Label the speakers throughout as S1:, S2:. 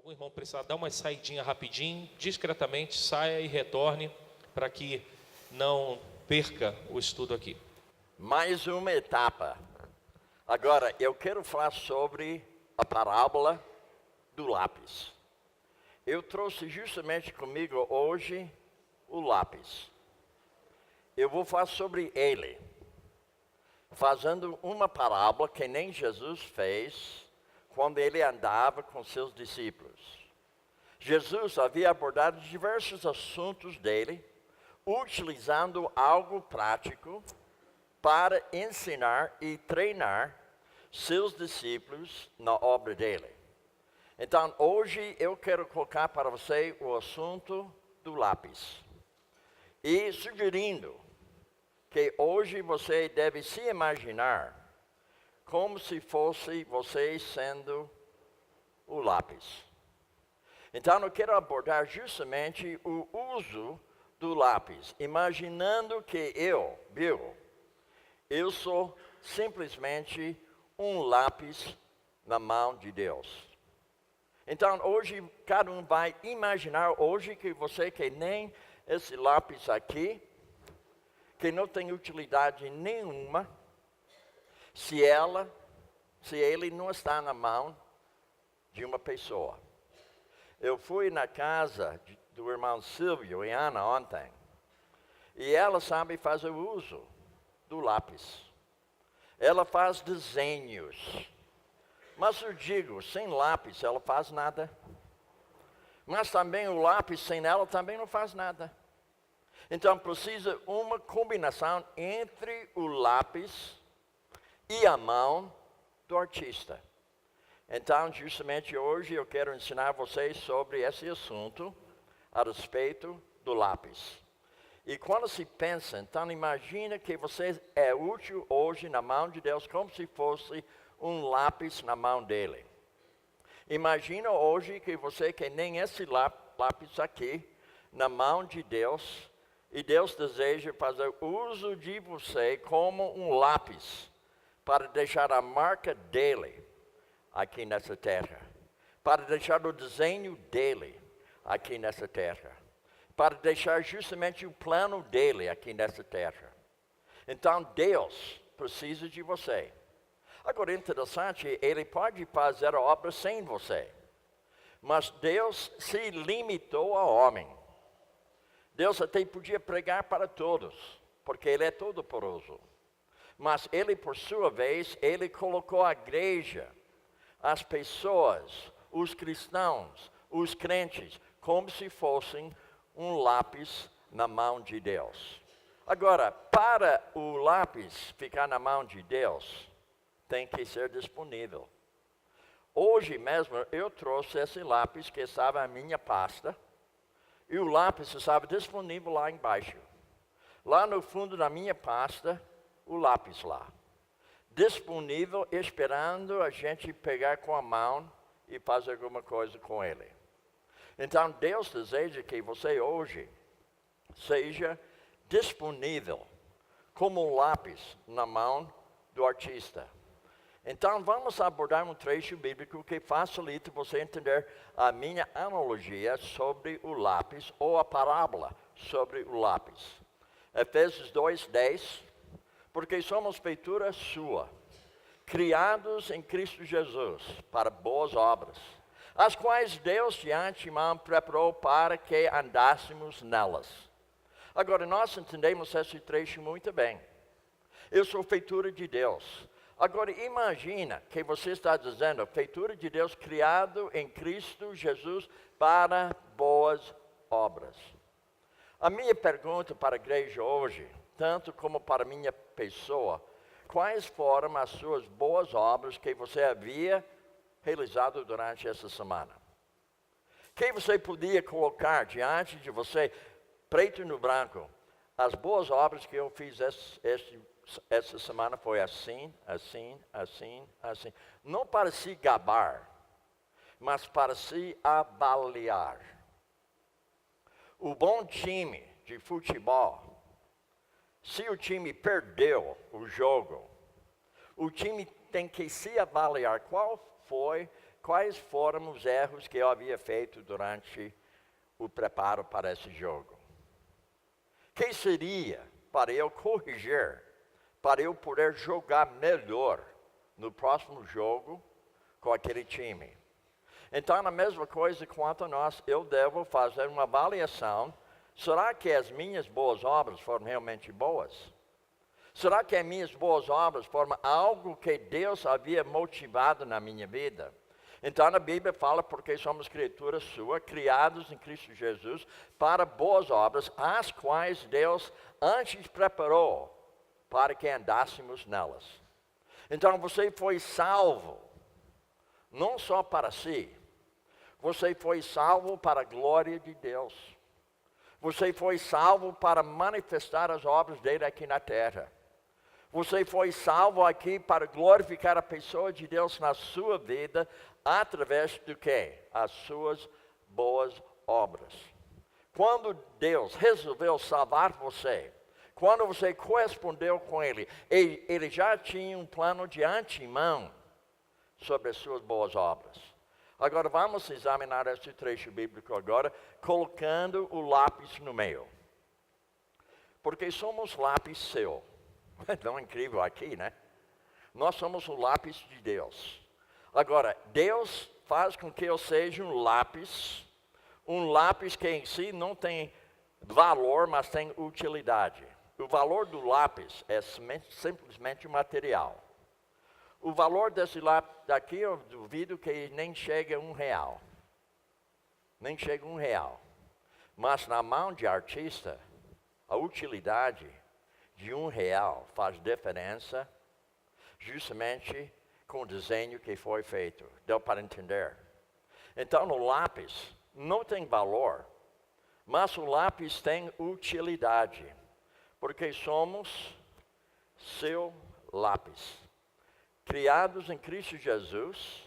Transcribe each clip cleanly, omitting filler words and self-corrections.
S1: algum irmão precisar dar uma saidinha rapidinho, discretamente, saia e retorne para que não perca o estudo aqui.
S2: Mais uma etapa. Agora, eu quero falar sobre a parábola do lápis. Eu trouxe justamente comigo hoje o lápis. Eu vou falar sobre ele, fazendo uma parábola que nem Jesus fez quando ele andava com seus discípulos. Jesus havia abordado diversos assuntos dele, utilizando algo prático para ensinar e treinar seus discípulos na obra dele. Então, hoje eu quero colocar para você o assunto do lápis. E sugerindo que hoje você deve se imaginar como se fosse você sendo o lápis. Então, eu quero abordar justamente o uso do lápis, imaginando que eu sou simplesmente um lápis na mão de Deus. Então, hoje, cada um vai imaginar hoje que você que nem esse lápis aqui, que não tem utilidade nenhuma, se ele não está na mão de uma pessoa. Eu fui na casa do irmão Silvio e Ana ontem, e ela sabe fazer uso do lápis. Ela faz desenhos. Mas eu digo, sem lápis ela faz nada. Mas também o lápis sem ela também não faz nada. Então precisa uma combinação entre o lápis e a mão do artista. Então, justamente hoje eu quero ensinar vocês sobre esse assunto a respeito do lápis. E quando se pensa, então imagina que você é útil hoje na mão de Deus como se fosse um lápis na mão dele. Imagina hoje que você que nem esse lápis aqui na mão de Deus, e Deus deseja fazer uso de você como um lápis para deixar a marca dele aqui nessa terra, para deixar o desenho dele aqui nessa terra, para deixar justamente o plano dele aqui nessa terra. Então Deus precisa de você. Agora, interessante, ele pode fazer a obra sem você, mas Deus se limitou ao homem. Deus até podia pregar para todos, porque ele é todo-poderoso. Mas ele, por sua vez, ele colocou a igreja, as pessoas, os cristãos, os crentes, como se fossem um lápis na mão de Deus. Agora, para o lápis ficar na mão de Deus, tem que ser disponível. Hoje mesmo eu trouxe esse lápis que estava na minha pasta, e o lápis estava disponível lá embaixo. Lá no fundo da minha pasta, o lápis lá, disponível, esperando a gente pegar com a mão e fazer alguma coisa com ele. Então Deus deseja que você hoje seja disponível como um lápis na mão do artista. Então vamos abordar um trecho bíblico que facilita você entender a minha analogia sobre o lápis, ou a parábola sobre o lápis. Efésios 2:10. Porque somos feitura sua, criados em Cristo Jesus para boas obras, as quais Deus de antemão preparou para que andássemos nelas. Agora, nós entendemos esse trecho muito bem. Eu sou feitura de Deus. Agora, imagina que você está dizendo, feitura de Deus, criado em Cristo Jesus para boas obras. A minha pergunta para a igreja hoje, tanto como para minha pessoa, quais foram as suas boas obras que você havia realizado durante essa semana? Que você podia colocar diante de você, preto no branco, as boas obras que eu fiz essa semana foi assim. Não para se gabar, mas para se avaliar. O bom time de futebol, se o time perdeu o jogo, o time tem que se avaliar quais foram os erros que eu havia feito durante o preparo para esse jogo. Que seria para eu corrigir, para eu poder jogar melhor no próximo jogo com aquele time. Então, a mesma coisa quanto a nós, eu devo fazer uma avaliação. Será que as minhas boas obras foram realmente boas? Será que as minhas boas obras foram algo que Deus havia motivado na minha vida? Então, a Bíblia fala porque somos criaturas suas, criados em Cristo Jesus, para boas obras, as quais Deus antes preparou para que andássemos nelas. Então, você foi salvo, não só para si, você foi salvo para a glória de Deus. Você foi salvo para manifestar as obras dele aqui na terra. Você foi salvo aqui para glorificar a pessoa de Deus na sua vida, através do quê? As suas boas obras. Quando Deus resolveu salvar você, quando você correspondeu com Ele, Ele já tinha um plano de antemão sobre as suas boas obras. Agora vamos examinar esse trecho bíblico agora, colocando o lápis no meio. Porque somos lápis seu. É tão incrível aqui, né? Nós somos o lápis de Deus. Agora, Deus faz com que eu seja um lápis que em si não tem valor, mas tem utilidade. O valor do lápis é simplesmente material. O valor desse lápis daqui, eu duvido que nem chegue a R$1. Nem chega a R$1. Mas na mão de artista, a utilidade de R$1 faz diferença justamente com o desenho que foi feito. Deu para entender? Então, o lápis não tem valor, mas o lápis tem utilidade, porque somos seu lápis, criados em Cristo Jesus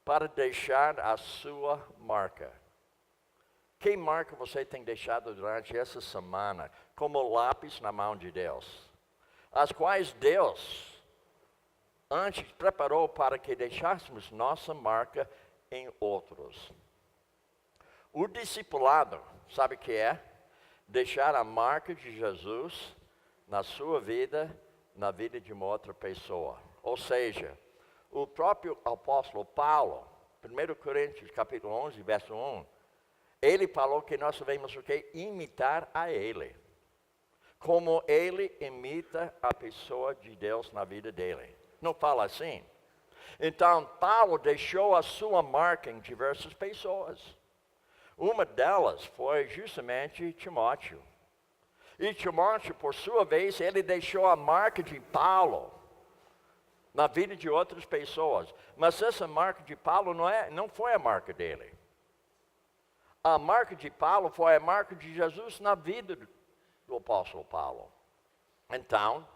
S2: para deixar a sua marca. Que marca você tem deixado durante essa semana como lápis na mão de Deus? As quais Deus antes preparou para que deixássemos nossa marca em outros. O discipulado, sabe o que é? Deixar a marca de Jesus na sua vida, na vida de uma outra pessoa. Ou seja, o próprio apóstolo Paulo, 1 Coríntios capítulo 11, verso 1, ele falou que nós devemos o quê? Imitar a ele. Como ele imita a pessoa de Deus na vida dele. Não fala assim? Então, Paulo deixou a sua marca em diversas pessoas. Uma delas foi justamente Timóteo. E Timóteo, por sua vez, ele deixou a marca de Paulo na vida de outras pessoas. Mas essa marca de Paulo não foi a marca dele. A marca de Paulo foi a marca de Jesus na vida do apóstolo Paulo. Então,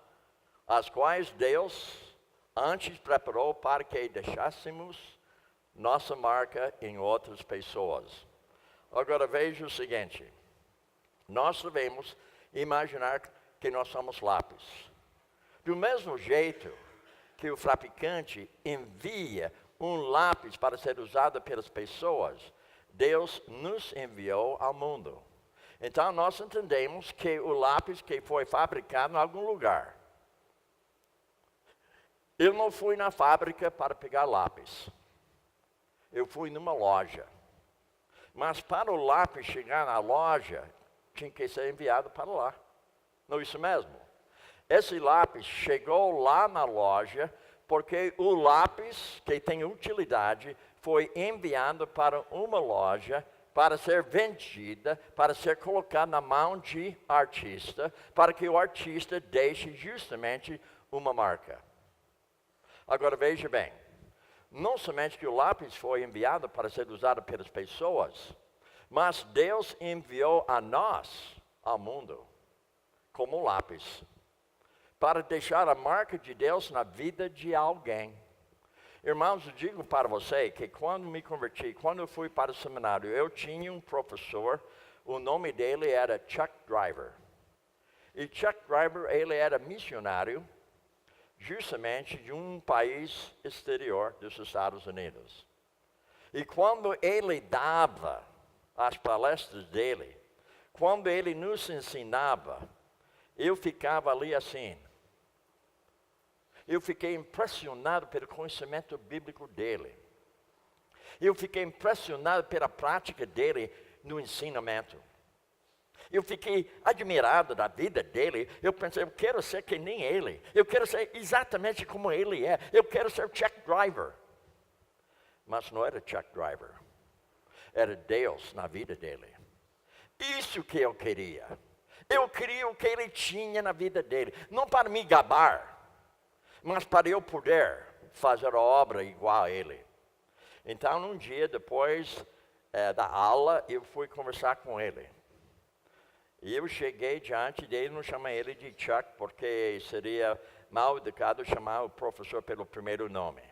S2: as quais Deus antes preparou para que deixássemos nossa marca em outras pessoas. Agora veja o seguinte, nós devemos imaginar que nós somos lápis. Do mesmo jeito que o traficante envia um lápis para ser usado pelas pessoas, Deus nos enviou ao mundo. Então nós entendemos que o lápis que foi fabricado em algum lugar. Eu não fui na fábrica para pegar lápis. Eu fui numa loja. Mas para o lápis chegar na loja, tinha que ser enviado para lá. Não é isso mesmo? Esse lápis chegou lá na loja, porque o lápis, que tem utilidade, foi enviado para uma loja, para ser vendida, para ser colocado na mão de artista, para que o artista deixe justamente uma marca. Agora veja bem, não somente que o lápis foi enviado para ser usado pelas pessoas, mas Deus enviou a nós, ao mundo, como lápis, para deixar a marca de Deus na vida de alguém. Irmãos, eu digo para você que quando me converti, quando eu fui para o seminário, eu tinha um professor, o nome dele era Chuck Driver. E Chuck Driver, ele era missionário, justamente de um país exterior dos Estados Unidos. E quando ele dava as palestras dele, quando ele nos ensinava, eu ficava ali assim. Eu fiquei impressionado pelo conhecimento bíblico dele. Eu fiquei impressionado pela prática dele no ensinamento. Eu fiquei admirado da vida dele. Eu pensei, eu quero ser que nem ele. Eu quero ser exatamente como ele é. Eu quero ser truck driver. Mas não era truck driver. Era Deus na vida dele. Isso que eu queria. Eu queria o que ele tinha na vida dele. Não para me gabar, mas para eu poder fazer a obra igual a ele. Então, um dia depois da aula, eu fui conversar com ele. E eu cheguei diante dele, não chamei ele de Chuck, porque seria mal educado chamar o professor pelo primeiro nome.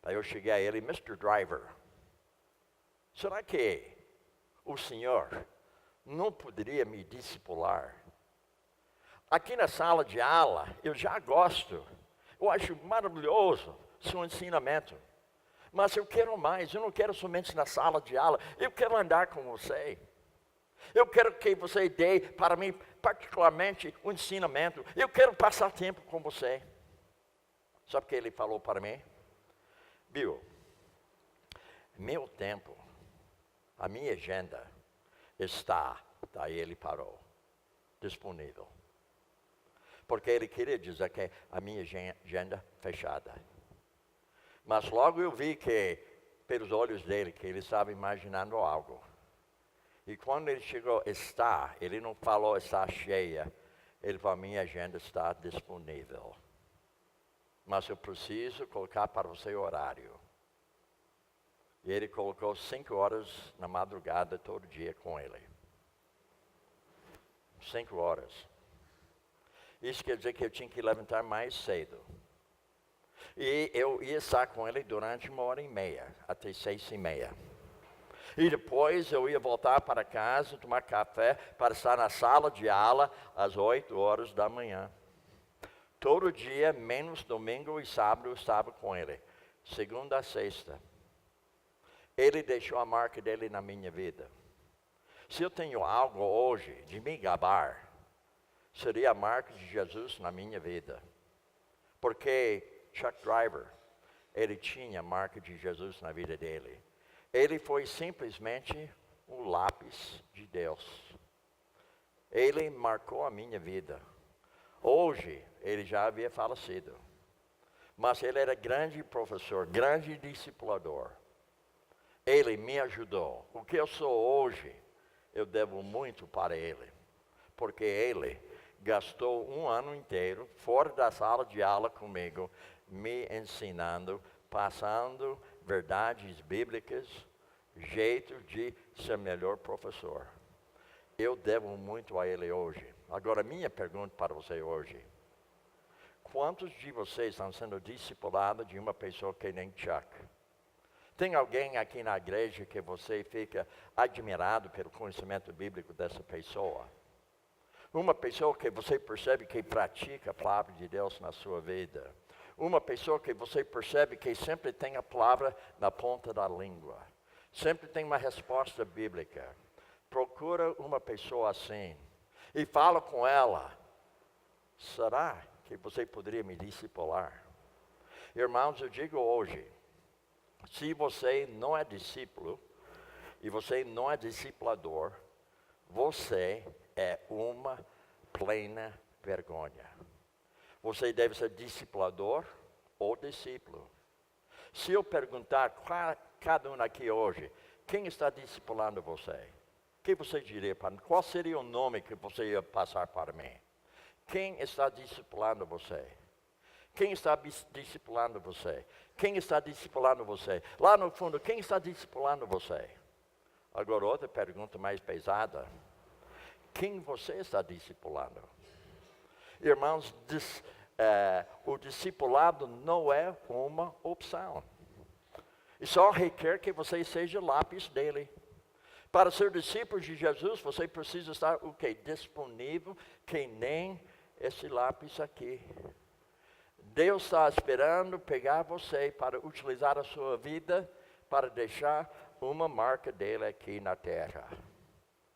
S2: Aí eu cheguei a ele, Mr. Driver, será que o senhor não poderia me discipular? Aqui na sala de aula, eu já gosto, eu acho maravilhoso seu ensinamento. Mas eu quero mais, eu não quero somente na sala de aula, eu quero andar com você. Eu quero que você dê para mim, particularmente, um ensinamento. Eu quero passar tempo com você. Sabe o que ele falou para mim? Bill, meu tempo, a minha agenda está, daí ele parou, disponível. Porque ele queria dizer que a minha agenda fechada. Mas logo eu vi que, pelos olhos dele, que ele estava imaginando algo. E quando ele chegou, ele não falou está cheia. Ele falou, minha agenda está disponível. Mas eu preciso colocar para você o horário. E ele colocou 5 horas na madrugada todo dia com ele. 5 horas. Isso quer dizer que eu tinha que levantar mais cedo. E eu ia estar com ele durante 1h30, até 6h30. E depois eu ia voltar para casa, tomar café, para estar na sala de aula às 8 horas da manhã. Todo dia, menos domingo e sábado, eu estava com ele. Segunda a sexta. Ele deixou a marca dele na minha vida. Se eu tenho algo hoje de me gabar, seria a marca de Jesus na minha vida. Porque Chuck Driver, ele tinha a marca de Jesus na vida dele. Ele foi simplesmente um lápis de Deus. Ele marcou a minha vida. Hoje, ele já havia falecido. Mas ele era grande professor, grande discipulador. Ele me ajudou. O que eu sou hoje, eu devo muito para ele. Porque ele gastou 1 ano inteiro, fora da sala de aula comigo, me ensinando, passando verdades bíblicas, jeito de ser melhor professor. Eu devo muito a ele hoje. Agora, minha pergunta para você hoje. Quantos de vocês estão sendo discipulados de uma pessoa que nem Chuck? Tem alguém aqui na igreja que você fica admirado pelo conhecimento bíblico dessa pessoa? Uma pessoa que você percebe que pratica a palavra de Deus na sua vida. Uma pessoa que você percebe que sempre tem a palavra na ponta da língua. Sempre tem uma resposta bíblica. Procura uma pessoa assim e fala com ela. Será que você poderia me discipular? Irmãos, eu digo hoje, se você não é discípulo e você não é discipulador, você é uma plena vergonha. Você deve ser discipulador ou discípulo. Se eu perguntar cada um aqui hoje, quem está discipulando você? O que você diria para mim? Qual seria o nome que você ia passar para mim? Quem está discipulando você? Quem está discipulando você? Quem está discipulando você? Lá no fundo, quem está discipulando você? Agora, outra pergunta mais pesada. Quem você está discipulando? Irmãos, o discipulado não é uma opção. E só requer que você seja lápis dele. Para ser discípulo de Jesus, você precisa estar o quê? Disponível, que nem esse lápis aqui. Deus está esperando pegar você para utilizar a sua vida para deixar uma marca dele aqui na terra.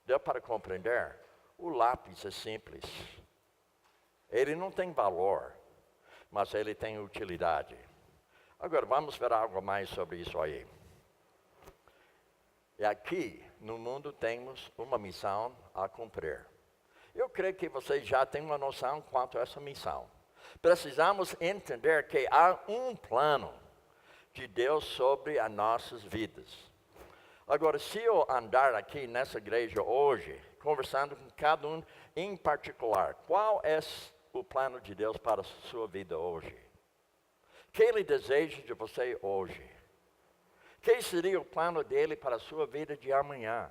S2: Deu para compreender? O lápis é simples. Ele não tem valor, mas ele tem utilidade. Agora, vamos ver algo mais sobre isso aí. E aqui, no mundo, temos uma missão a cumprir. Eu creio que vocês já têm uma noção quanto a essa missão. Precisamos entender que há um plano de Deus sobre as nossas vidas. Agora, se eu andar aqui nessa igreja hoje, conversando com cada um em particular, qual é o plano de Deus para a sua vida hoje? O que Ele deseja de você hoje? Que seria o plano dele para a sua vida de amanhã?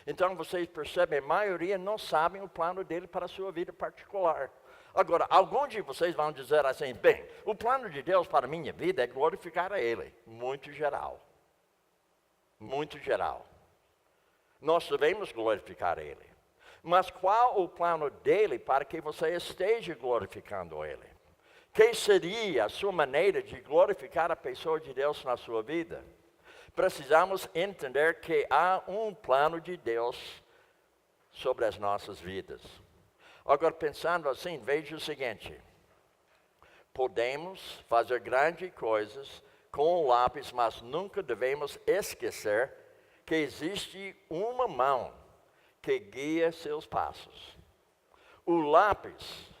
S2: Então vocês percebem, a maioria não sabem o plano dele para a sua vida particular. Agora, alguns de vocês vão dizer assim, bem, o plano de Deus para a minha vida é glorificar a Ele. Muito geral. Muito geral. Nós devemos glorificar a Ele. Mas qual o plano dele para que você esteja glorificando Ele? Que seria a sua maneira de glorificar a pessoa de Deus na sua vida? Precisamos entender que há um plano de Deus sobre as nossas vidas. Agora, pensando assim, veja o seguinte. Podemos fazer grandes coisas com o lápis, mas nunca devemos esquecer que existe uma mão que guia seus passos. O lápis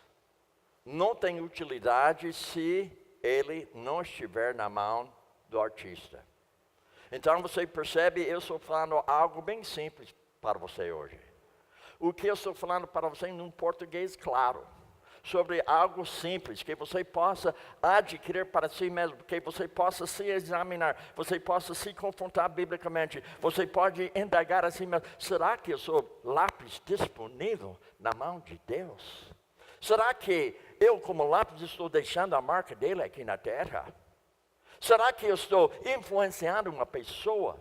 S2: não tem utilidade se ele não estiver na mão do artista. Então você percebe, eu estou falando algo bem simples para você hoje. O que eu estou falando para você em um português claro. Sobre algo simples, que você possa adquirir para si mesmo, que você possa se examinar, você possa se confrontar biblicamente, você pode indagar assim mesmo, será que eu sou lápis disponível na mão de Deus? Será que eu como lápis estou deixando a marca dele aqui na terra? Será que eu estou influenciando uma pessoa?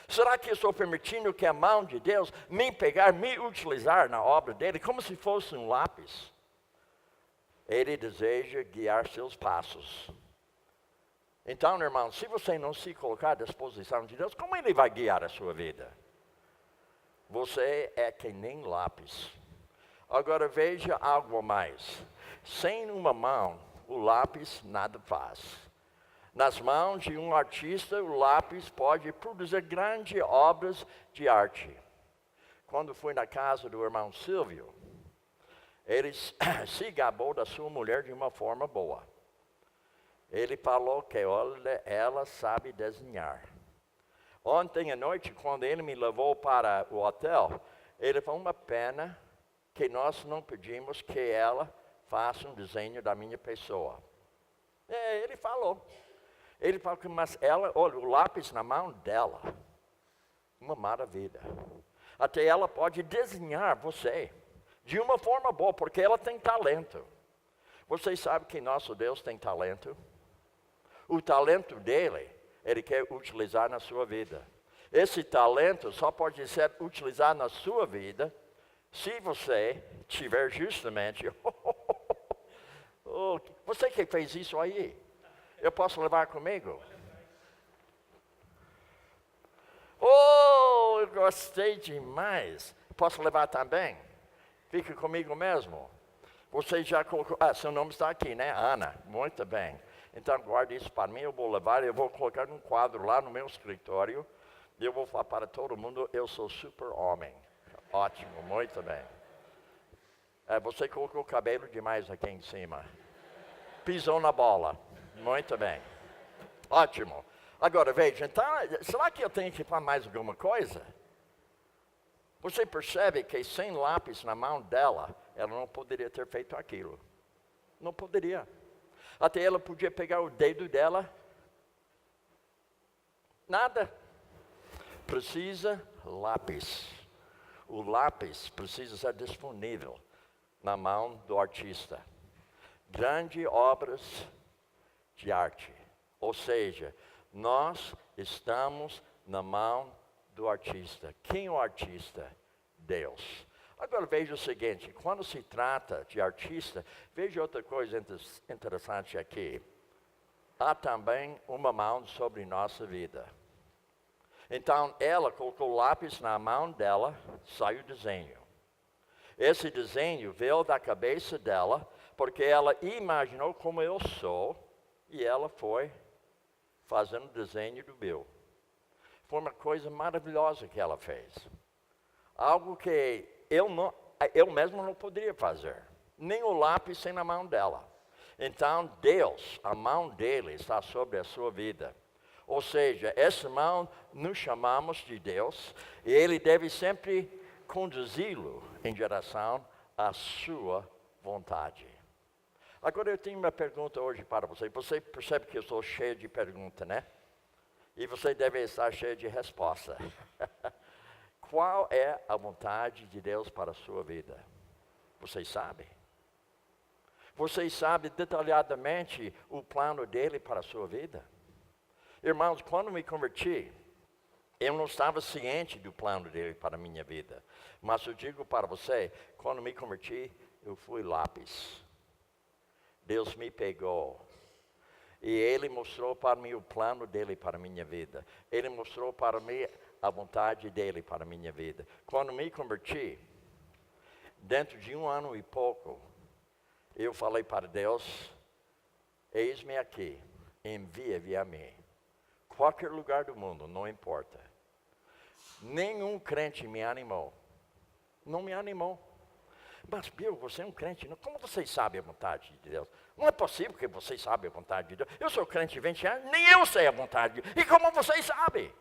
S2: Será que eu estou permitindo que a mão de Deus me pegar, me utilizar na obra dele, como se fosse um lápis? Ele deseja guiar seus passos. Então, irmão, se você não se colocar à disposição de Deus, como Ele vai guiar a sua vida? Você é que nem lápis. Agora veja algo mais. Sem uma mão, o lápis nada faz. Nas mãos de um artista, o lápis pode produzir grandes obras de arte. Quando fui na casa do irmão Silvio, ele se gabou da sua mulher de uma forma boa. Ele falou que olha, ela sabe desenhar. Ontem à noite, quando ele me levou para o hotel, ele falou, uma pena que nós não pedimos que ela faça um desenho da minha pessoa. Ele falou. Ele falou que, mas ela, olha, o lápis na mão dela, uma maravilha. Até ela pode desenhar você de uma forma boa, porque ela tem talento. Vocês sabem que nosso Deus tem talento? O talento dele, Ele quer utilizar na sua vida. Esse talento só pode ser utilizado na sua vida se você tiver justamente... você que fez isso aí, eu posso levar comigo? Eu gostei demais. Posso levar também? Fica comigo mesmo. Você já colocou... seu nome está aqui, né? Ana. Muito bem. Então, guarde isso para mim. Eu vou levar, eu vou colocar num quadro lá no meu escritório. E eu vou falar para todo mundo, eu sou super homem. Ótimo, muito bem. Você colocou o cabelo demais aqui em cima. Pisou na bola. Muito bem. Ótimo. Agora, veja, então, será que eu tenho que falar mais alguma coisa? Você percebe que sem lápis na mão dela, ela não poderia ter feito aquilo. Não poderia. Até ela podia pegar o dedo dela. Nada. Precisa lápis. O lápis precisa ser disponível na mão do artista. Grandes obras de arte. Ou seja, nós estamos na mão do artista. Quem é o artista? Deus. Agora veja o seguinte, quando se trata de artista, veja outra coisa interessante aqui. Há também uma mão sobre nossa vida. Então, ela colocou o lápis na mão dela, saiu o desenho. Esse desenho veio da cabeça dela, porque ela imaginou como eu sou, e ela foi fazendo o desenho do meu. Foi uma coisa maravilhosa que ela fez. Algo que eu mesmo não poderia fazer. Nem o lápis sem na mão dela. Então, Deus, a mão dele está sobre a sua vida. Ou seja, essa mão nos chamamos de Deus, e ele deve sempre conduzi-lo em direção à sua vontade. Agora eu tenho uma pergunta hoje para você. Você percebe que eu estou cheio de perguntas, né? E você deve estar cheio de resposta. Qual é a vontade de Deus para a sua vida? Vocês sabem? Vocês sabem detalhadamente o plano dele para a sua vida? Irmãos, quando me converti, eu não estava ciente do plano dele para a minha vida. Mas eu digo para você, quando me converti, eu fui lápis. Deus me pegou. E ele mostrou para mim o plano dele para a minha vida. Ele mostrou para mim a vontade dele para a minha vida. Quando me converti, dentro de 1 ano e pouco, eu falei para Deus, eis-me aqui, envia-me a mim. Qualquer lugar do mundo, não importa. Nenhum crente me animou. Não me animou. Mas, Bill, você é um crente, não? Como vocês sabem a vontade de Deus? Não é possível que vocês sabem a vontade de Deus. Eu sou crente de 20 anos, nem eu sei a vontade de Deus. E como vocês sabem?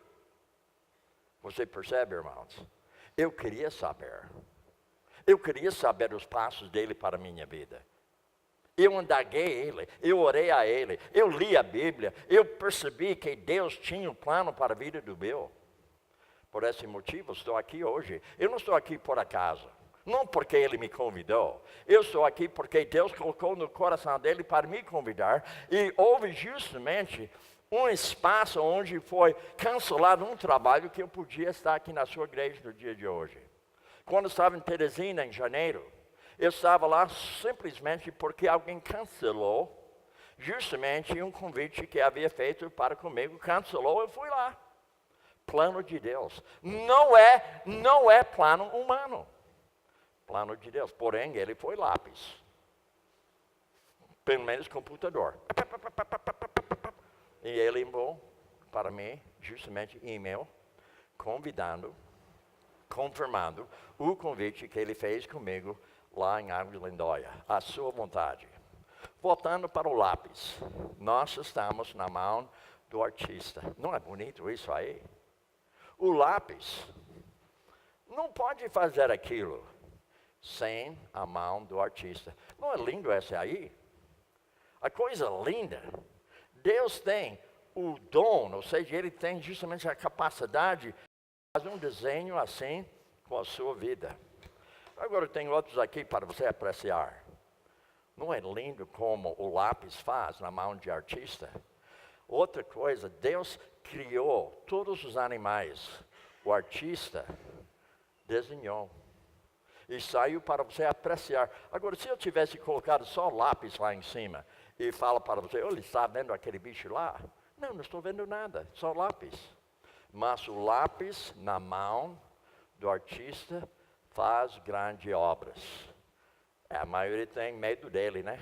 S2: Você percebe, irmãos? Eu queria saber. Eu queria saber os passos dele para a minha vida. Eu indaguei ele, eu orei a ele, eu li a Bíblia, eu percebi que Deus tinha um plano para a vida do meu. Por esse motivo, estou aqui hoje. Eu não estou aqui por acaso. Não porque ele me convidou. Eu estou aqui porque Deus colocou no coração dele para me convidar. E houve justamente um espaço onde foi cancelado um trabalho que eu podia estar aqui na sua igreja no dia de hoje. Quando eu estava em Teresina, em janeiro, eu estava lá simplesmente porque alguém cancelou justamente um convite que havia feito para comigo. Cancelou, eu fui lá. Plano de Deus. Não é plano humano. Plano de Deus. Porém, ele foi lápis. Pelo menos computador. E ele enviou para mim, justamente, e-mail, convidando, confirmando o convite que ele fez comigo lá em Águas Lindóia. A sua vontade. Voltando para o lápis. Nós estamos na mão do artista. Não é bonito isso aí? O lápis não pode fazer aquilo sem a mão do artista. Não é lindo esse aí? A coisa linda. Deus tem o dom, ou seja, ele tem justamente a capacidade de fazer um desenho assim com a sua vida. Agora tem outros aqui para você apreciar. Não é lindo como o lápis faz na mão de artista? Outra coisa, Deus criou todos os animais. O artista desenhou. E saiu para você apreciar. Agora, se eu tivesse colocado só lápis lá em cima e falo para você, olha, está vendo aquele bicho lá? Não, não estou vendo nada, só lápis. Mas o lápis na mão do artista faz grandes obras. A maioria tem medo dele, né?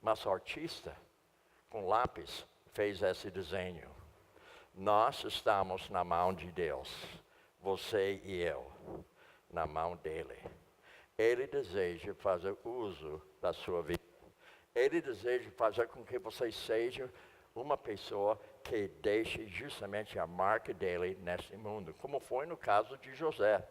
S2: Mas o artista, com lápis, fez esse desenho. Nós estamos na mão de Deus, você e eu, na mão dele. Ele deseja fazer uso da sua vida. Ele deseja fazer com que você seja uma pessoa que deixe justamente a marca dele nesse mundo, como foi no caso de José.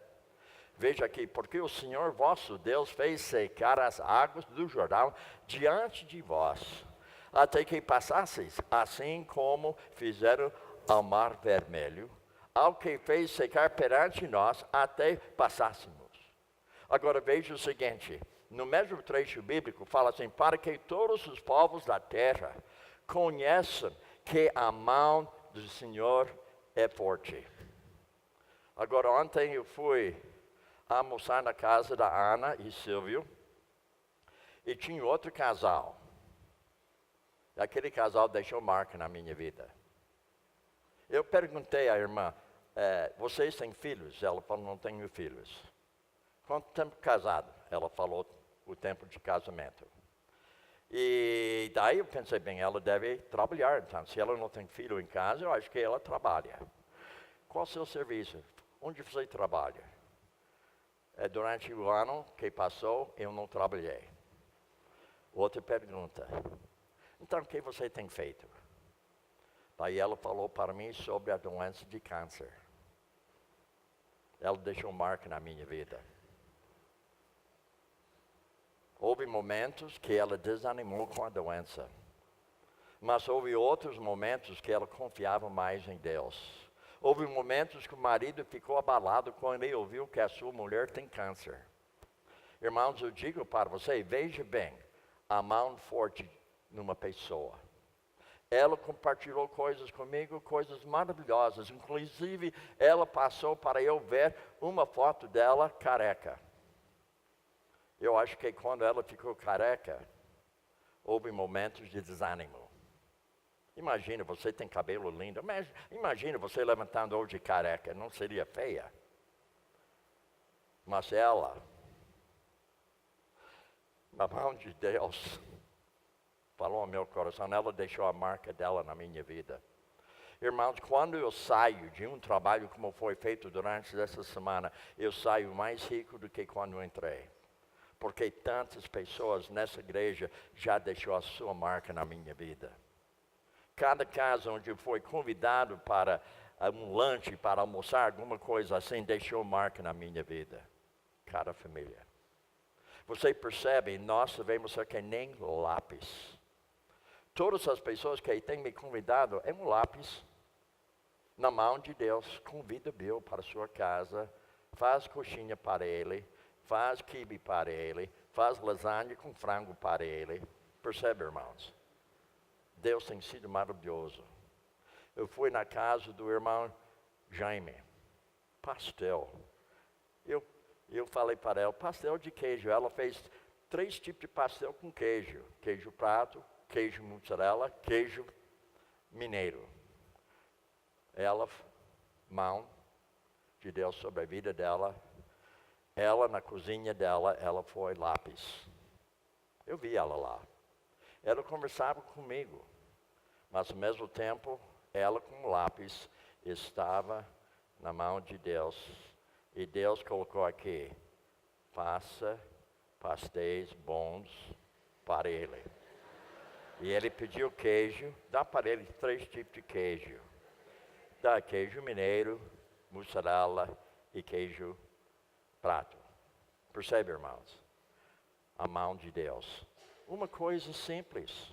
S2: Veja aqui, porque o Senhor vosso Deus fez secar as águas do Jordão diante de vós, até que passasseis, assim como fizeram ao mar vermelho, ao que fez secar perante nós, até passássemos. Agora veja o seguinte, no mesmo trecho bíblico fala assim, para que todos os povos da terra conheçam que a mão do Senhor é forte. Agora ontem eu fui almoçar na casa da Ana e Silvio, e tinha outro casal. Aquele casal deixou marca na minha vida. Eu perguntei à irmã, vocês têm filhos? Ela falou, não tenho filhos. Quanto tempo casado? Ela falou o tempo de casamento. E daí eu pensei, bem, ela deve trabalhar. Então, se ela não tem filho em casa, eu acho que ela trabalha. Qual o seu serviço? Onde você trabalha? Durante o ano que passou, eu não trabalhei. Outra pergunta. Então, o que você tem feito? Daí ela falou para mim sobre a doença de câncer. Ela deixou marca na minha vida. Houve momentos que ela desanimou com a doença. Mas houve outros momentos que ela confiava mais em Deus. Houve momentos que o marido ficou abalado quando ele ouviu que a sua mulher tem câncer. Irmãos, eu digo para você, veja bem, a mão forte numa pessoa. Ela compartilhou coisas comigo, coisas maravilhosas. Inclusive, ela passou para eu ver uma foto dela careca. Eu acho que quando ela ficou careca, houve momentos de desânimo. Imagina, você tem cabelo lindo. Imagina você levantando hoje careca, não seria feia? Mas ela, na mão de Deus, falou ao meu coração, ela deixou a marca dela na minha vida. Irmãos, quando eu saio de um trabalho como foi feito durante essa semana, eu saio mais rico do que quando eu entrei. Porque tantas pessoas nessa igreja já deixou a sua marca na minha vida. Cada casa onde eu fui convidado para um lanche, para almoçar, alguma coisa assim, deixou marca na minha vida. Cada família. Você percebe, nós devemos ser que nem lápis. Todas as pessoas que têm me convidado, é um lápis na mão de Deus. Convida Bill para a sua casa, faz coxinha para ele, faz quibe para ele, faz lasanha com frango para ele. Percebe, irmãos? Deus tem sido maravilhoso. Eu fui na casa do irmão Jaime, pastel. Eu falei para ela, pastel de queijo. Ela fez 3 tipos de pastel com queijo. Queijo prato, queijo mussarela, queijo mineiro. Ela, mão de Deus sobre a vida dela. Ela, na cozinha dela, ela foi lápis. Eu vi ela lá. Ela conversava comigo. Mas ao mesmo tempo, ela com lápis estava na mão de Deus. E Deus colocou aqui, faça pastéis bons para ele. E ele pediu queijo, dá para ele 3 tipos de queijo. Dá queijo mineiro, mussarela e queijo prato. Percebe, irmãos? A mão de Deus. Uma coisa simples.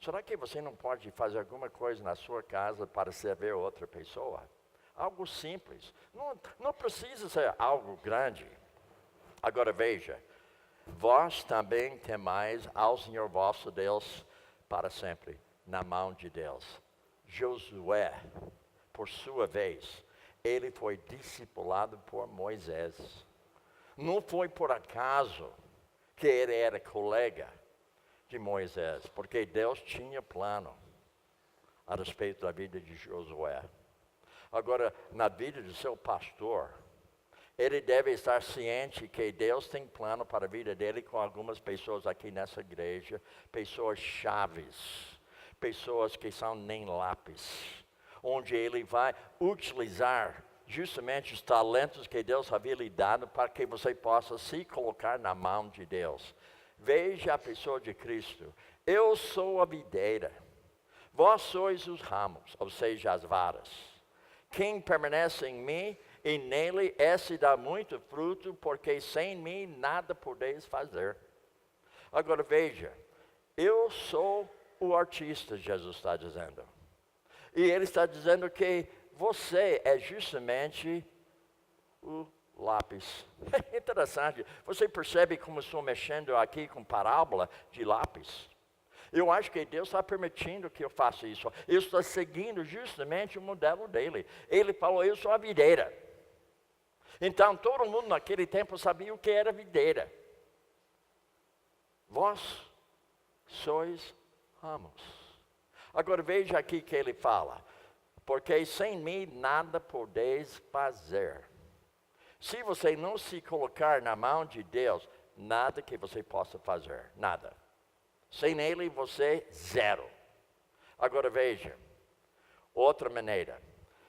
S2: Será que você não pode fazer alguma coisa na sua casa para servir outra pessoa? Algo simples. Não precisa ser algo grande. Agora veja, vós também temais ao Senhor vosso Deus para sempre, na mão de Deus. Josué, por sua vez, ele foi discipulado por Moisés. Não foi por acaso que ele era colega de Moisés, porque Deus tinha plano a respeito da vida de Josué. Agora, na vida do seu pastor, ele deve estar ciente que Deus tem plano para a vida dele com algumas pessoas aqui nessa igreja, pessoas chaves, pessoas que são nem lápis, onde ele vai utilizar justamente os talentos que Deus havia lhe dado para que você possa se colocar na mão de Deus. Veja a pessoa de Cristo. Eu sou a videira, vós sois os ramos, ou seja, as varas. Quem permanece em mim e nele, esse dá muito fruto, porque sem mim nada podeis fazer. Agora veja, eu sou o artista, Jesus está dizendo. E ele está dizendo que você é justamente o lápis. É interessante. Você percebe como estou mexendo aqui com parábola de lápis? Eu acho que Deus está permitindo que eu faça isso. Eu estou seguindo justamente o modelo dele. Ele falou, eu sou a videira. Então todo mundo naquele tempo sabia o que era videira. Vós sois ramos. Agora veja aqui que ele fala. porque sem mim nada podeis fazer. Se você não se colocar na mão de Deus, nada que você possa fazer, nada. Sem Ele, você zero. Agora veja, outra maneira.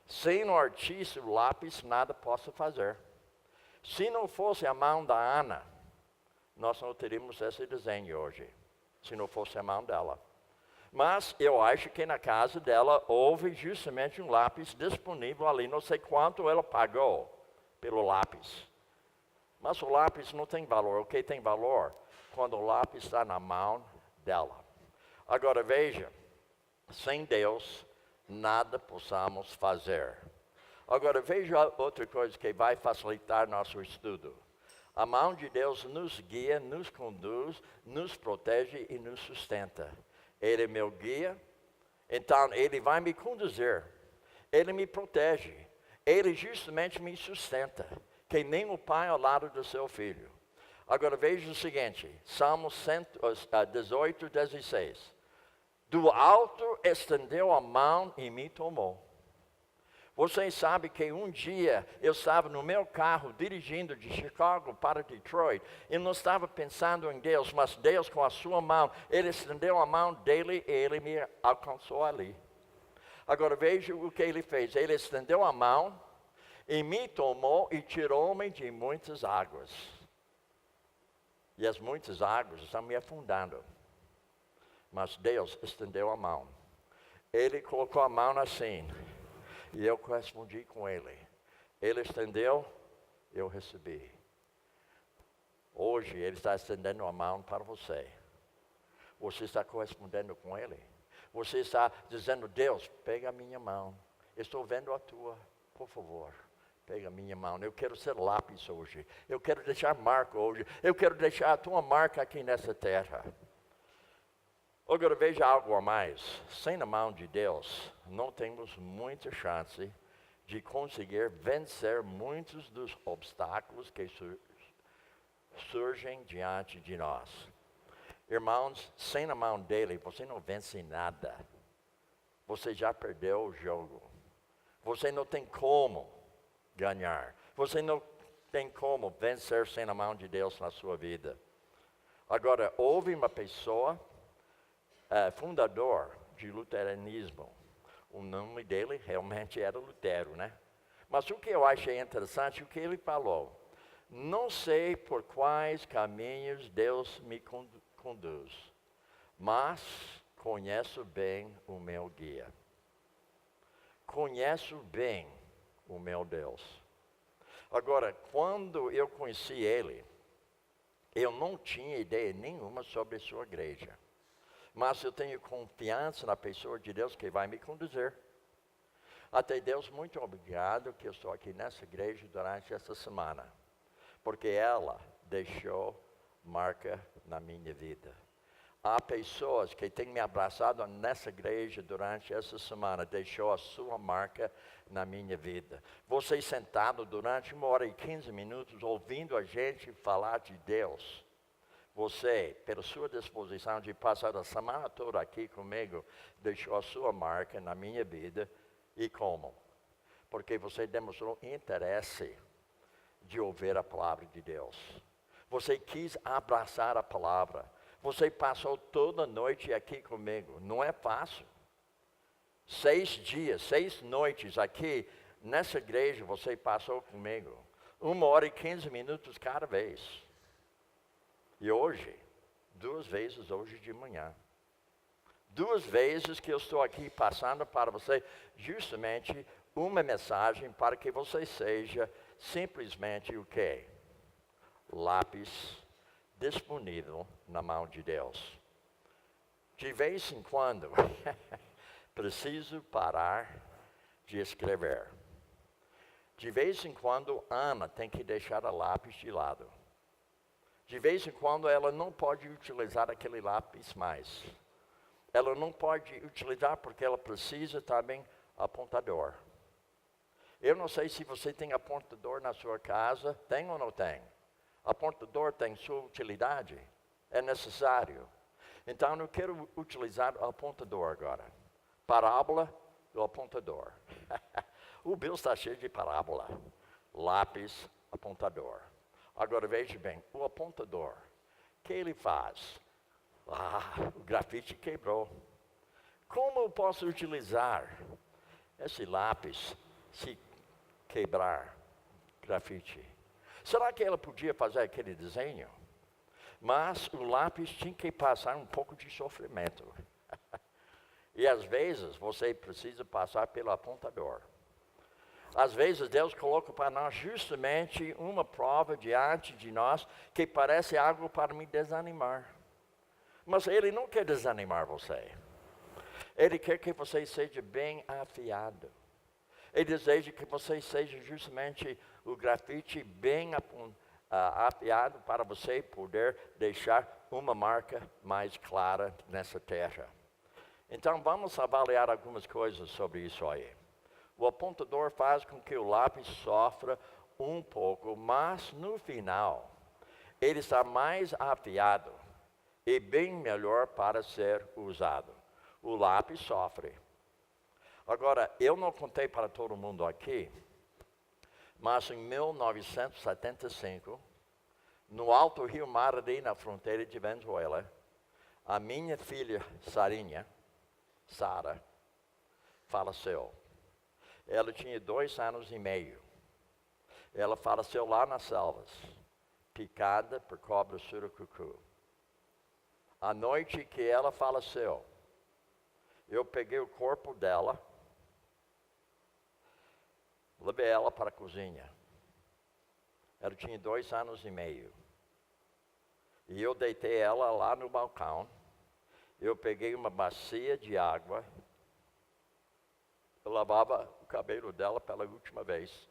S2: Sem o artista, o lápis, nada posso fazer. Se não fosse a mão da Ana, nós não teríamos esse desenho hoje. Se não fosse a mão dela. Mas eu acho que na casa dela houve justamente um lápis disponível ali. Não sei quanto ela pagou pelo lápis. Mas o lápis não tem valor. O que tem valor? Quando o lápis está na mão dela. Agora veja, sem Deus, nada possamos fazer. Agora veja outra coisa que vai facilitar nosso estudo. A mão de Deus nos guia, nos conduz, nos protege e nos sustenta. Ele é meu guia, então Ele vai me conduzir. Ele me protege. Ele justamente me sustenta. Que nem o pai ao lado do seu filho. Agora veja o seguinte, Salmo 18, 16. Do alto estendeu a mão e me tomou. Vocês sabem que um dia eu estava no meu carro dirigindo de Chicago para Detroit e não estava pensando em Deus, mas Deus com a sua mão, Ele estendeu a mão dele e Ele me alcançou ali. Agora veja o que Ele fez, Ele estendeu a mão e me tomou e tirou-me de muitas águas. E as muitas águas estão me afundando. Mas Deus estendeu a mão. Ele colocou a mão assim. E eu correspondi com Ele. Ele estendeu, eu recebi. Hoje Ele está estendendo a mão para você. Você está correspondendo com Ele. Você está dizendo, Deus, pega a minha mão. Estou vendo a tua, por favor. Pega a minha mão. Eu quero ser lápis hoje. Eu quero deixar marca hoje. Eu quero deixar a tua marca aqui nessa terra. Agora veja algo a mais. Sem a mão de Deus, não temos muita chance de conseguir vencer muitos dos obstáculos que surgem diante de nós. Irmãos, sem a mão dele, você não vence nada. Você já perdeu o jogo. Você não tem como ganhar. Você não tem como vencer sem a mão de Deus na sua vida. Agora, houve uma pessoa fundador de luteranismo. O nome dele realmente era Lutero, né? Mas o que eu achei interessante, o que ele falou. Não sei por quais caminhos Deus me conduz, mas conheço bem o meu guia. Conheço bem o meu Deus. Agora, quando eu conheci ele, eu não tinha ideia nenhuma sobre a sua igreja. Mas eu tenho confiança na pessoa de Deus que vai me conduzir. Até Deus, muito obrigado que eu estou aqui nessa igreja durante essa semana. Porque ela deixou marca na minha vida. Há pessoas que têm me abraçado nessa igreja durante essa semana, deixou a sua marca na minha vida. Você sentado durante 1h15 ouvindo a gente falar de Deus. Você, pela sua disposição de passar a semana toda aqui comigo, deixou a sua marca na minha vida. E como? Porque você demonstrou interesse de ouvir a palavra de Deus. Você quis abraçar a palavra. Você passou toda a noite aqui comigo. Não é fácil. 6 dias, 6 noites aqui nessa igreja você passou comigo. 1h15 cada vez. E hoje, 2 vezes hoje de manhã. 2 vezes que eu estou aqui passando para você justamente uma mensagem para que você seja simplesmente o quê? Lápis disponível na mão de Deus. De vez em quando, preciso parar de escrever. De vez em quando, Ana tem que deixar o lápis de lado. De vez em quando ela não pode utilizar aquele lápis mais. Ela não pode utilizar porque ela precisa também apontador. Eu não sei se você tem apontador na sua casa, tem ou não tem? Apontador tem sua utilidade, é necessário. Então eu quero utilizar o apontador agora. Parábola do apontador. O Bill está cheio de parábola. Lápis, apontador. Agora veja bem, o apontador, o que ele faz? O grafite quebrou. Como eu posso utilizar esse lápis se quebrar grafite? Será que ela podia fazer aquele desenho? Mas o lápis tinha que passar um pouco de sofrimento. E às vezes você precisa passar pelo apontador. Às vezes Deus coloca para nós justamente uma prova diante de nós que parece algo para me desanimar. Mas Ele não quer desanimar você. Ele quer que você seja bem afiado. Ele deseja que você seja justamente o grafite bem afiado para você poder deixar uma marca mais clara nessa terra. Então vamos avaliar algumas coisas sobre isso aí. O apontador faz com que o lápis sofra um pouco, mas no final ele está mais afiado e bem melhor para ser usado. O lápis sofre. Agora, eu não contei para todo mundo aqui, mas em 1975, no Alto Rio Mararí, na fronteira de Venezuela, a minha filha Sara, faleceu. Ela tinha 2 anos e meio. Ela faleceu lá nas selvas, picada por cobra surucucu. A noite que ela faleceu, eu peguei o corpo dela, levei ela para a cozinha. Ela tinha 2 anos e meio. E eu deitei ela lá no balcão. Eu peguei uma bacia de água. Eu lavava o cabelo dela pela última vez.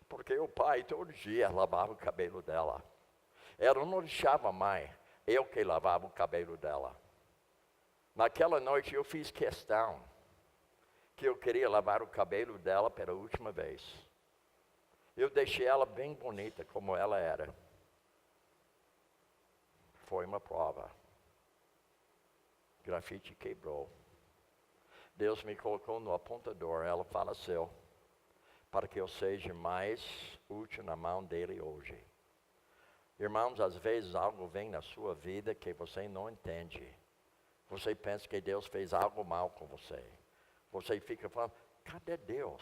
S2: Porque o pai todo dia lavava o cabelo dela. Ela não deixava mais. Eu que lavava o cabelo dela. Naquela noite eu fiz questão que eu queria lavar o cabelo dela pela última vez. Eu deixei ela bem bonita como ela era. Foi uma prova. Grafite quebrou. Deus me colocou no apontador, ela faleceu, para que eu seja mais útil na mão dele hoje. Irmãos, às vezes algo vem na sua vida que você não entende. Você pensa que Deus fez algo mal com você. Você fica falando, cadê Deus?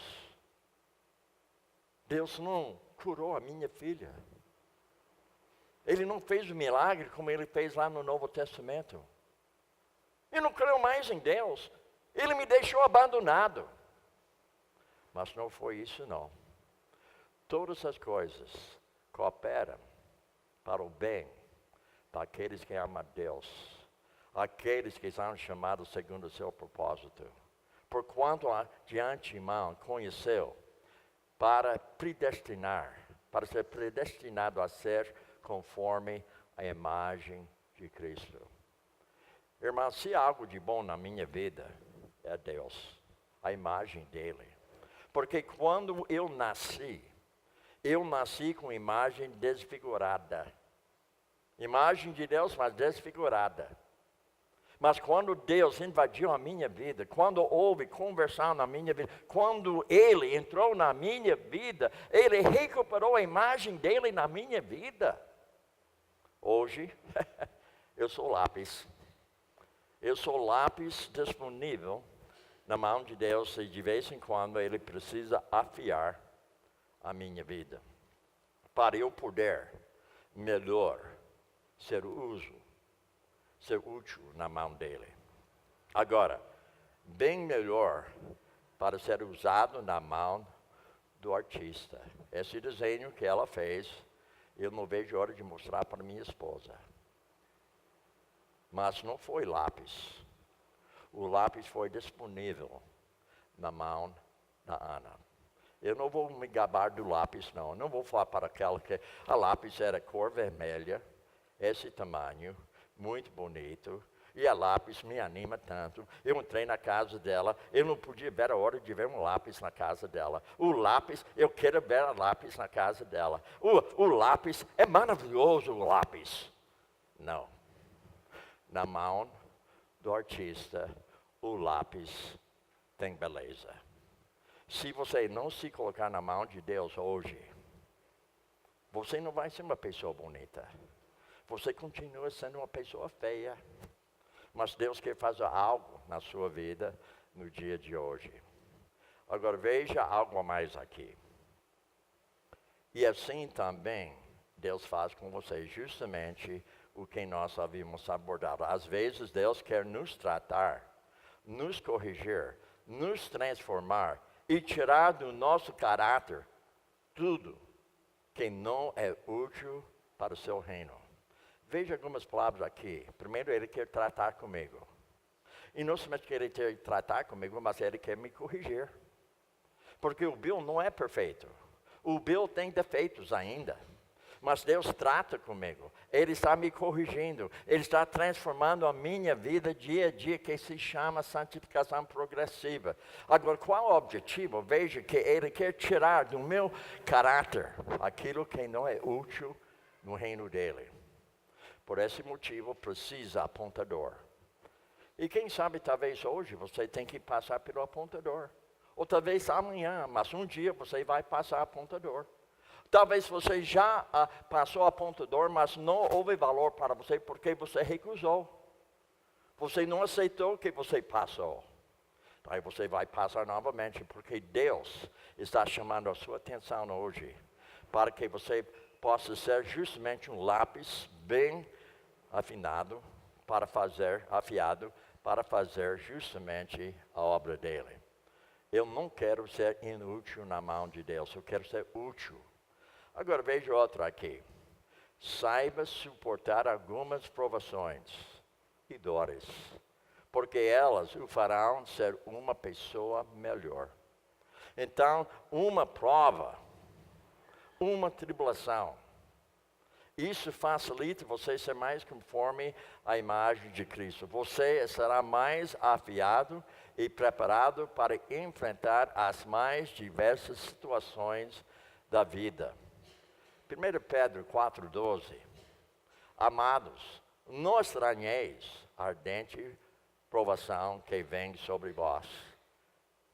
S2: Deus não curou a minha filha. Ele não fez o milagre como ele fez lá no Novo Testamento. Eu não creio mais em Deus. Ele me deixou abandonado. Mas não foi isso não. Todas as coisas cooperam para o bem daqueles que amam a Deus. Aqueles que são chamados segundo o seu propósito. Porquanto de antemão conheceu, para predestinar, para ser predestinado a ser conforme a imagem de Cristo. Irmão, se há algo de bom na minha vida, é Deus, a imagem dele. Porque quando eu nasci com imagem desfigurada. Imagem de Deus, mas desfigurada. Mas quando Deus invadiu a minha vida, quando houve conversão na minha vida, quando Ele entrou na minha vida, Ele recuperou a imagem dEle na minha vida. Hoje, eu sou lápis. Eu sou lápis disponível na mão de Deus e de vez em quando Ele precisa afiar a minha vida. Para eu poder melhor ser útil na mão dele. Agora, bem melhor para ser usado na mão do artista. Esse desenho que ela fez, eu não vejo hora de mostrar para minha esposa. Mas não foi lápis. O lápis foi disponível na mão da Ana. Eu não vou me gabar do lápis, não. Não vou falar para aquela que a lápis era cor vermelha, esse tamanho, muito bonito. E a lápis me anima tanto. Eu entrei na casa dela, eu não podia ver a hora de ver um lápis na casa dela. O lápis, eu quero ver a lápis na casa dela. O lápis, é maravilhoso o lápis. Não. Na mão do artista, o lápis tem beleza. Se você não se colocar na mão de Deus hoje, você não vai ser uma pessoa bonita. Você continua sendo uma pessoa feia. Mas Deus quer fazer algo na sua vida no dia de hoje. Agora veja algo a mais aqui. E assim também Deus faz com você justamente o que nós havíamos abordado. Às vezes Deus quer nos tratar, nos corrigir, nos transformar e tirar do nosso caráter tudo que não é útil para o seu reino. Veja algumas palavras aqui. Primeiro, Ele quer tratar comigo. E não somente que Ele quer tratar comigo, mas Ele quer me corrigir. Porque o Bill não é perfeito. O Bill tem defeitos ainda. Mas Deus trata comigo. Ele está me corrigindo. Ele está transformando a minha vida dia a dia, que se chama santificação progressiva. Agora, qual é o objetivo? Veja que Ele quer tirar do meu caráter aquilo que não é útil no reino dEle. Por esse motivo, precisa apontador. E quem sabe, talvez hoje, você tem que passar pelo apontador. Ou talvez amanhã, mas um dia você vai passar apontador. Talvez você já passou apontador, mas não houve valor para você porque você recusou. Você não aceitou o que você passou. Aí você vai passar novamente, porque Deus está chamando a sua atenção hoje, para que você possa ser justamente um lápis bem afiado para fazer justamente a obra dele. Eu não quero ser inútil na mão de Deus, eu quero ser útil. Agora veja outro aqui. Saiba suportar algumas provações e dores, porque elas o farão ser uma pessoa melhor. Então, uma prova, uma tribulação, isso facilita você ser mais conforme à imagem de Cristo. Você será mais afiado e preparado para enfrentar as mais diversas situações da vida. 1 Pedro 4,12. Amados, não estranheis a ardente provação que vem sobre vós,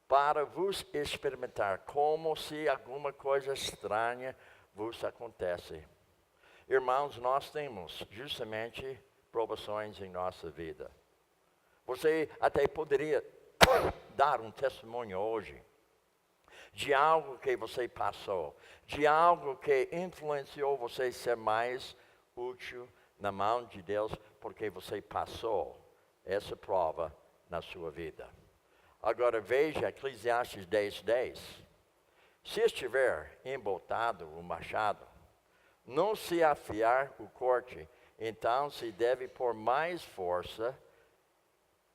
S2: para vos experimentar como se alguma coisa estranha vos acontece. Irmãos, nós temos justamente provações em nossa vida. Você até poderia dar um testemunho hoje de algo que você passou, de algo que influenciou você a ser mais útil na mão de Deus, porque você passou essa prova na sua vida. Agora veja Eclesiastes 10:10. Se estiver embotado o machado, não se afiar o corte, então se deve pôr mais força,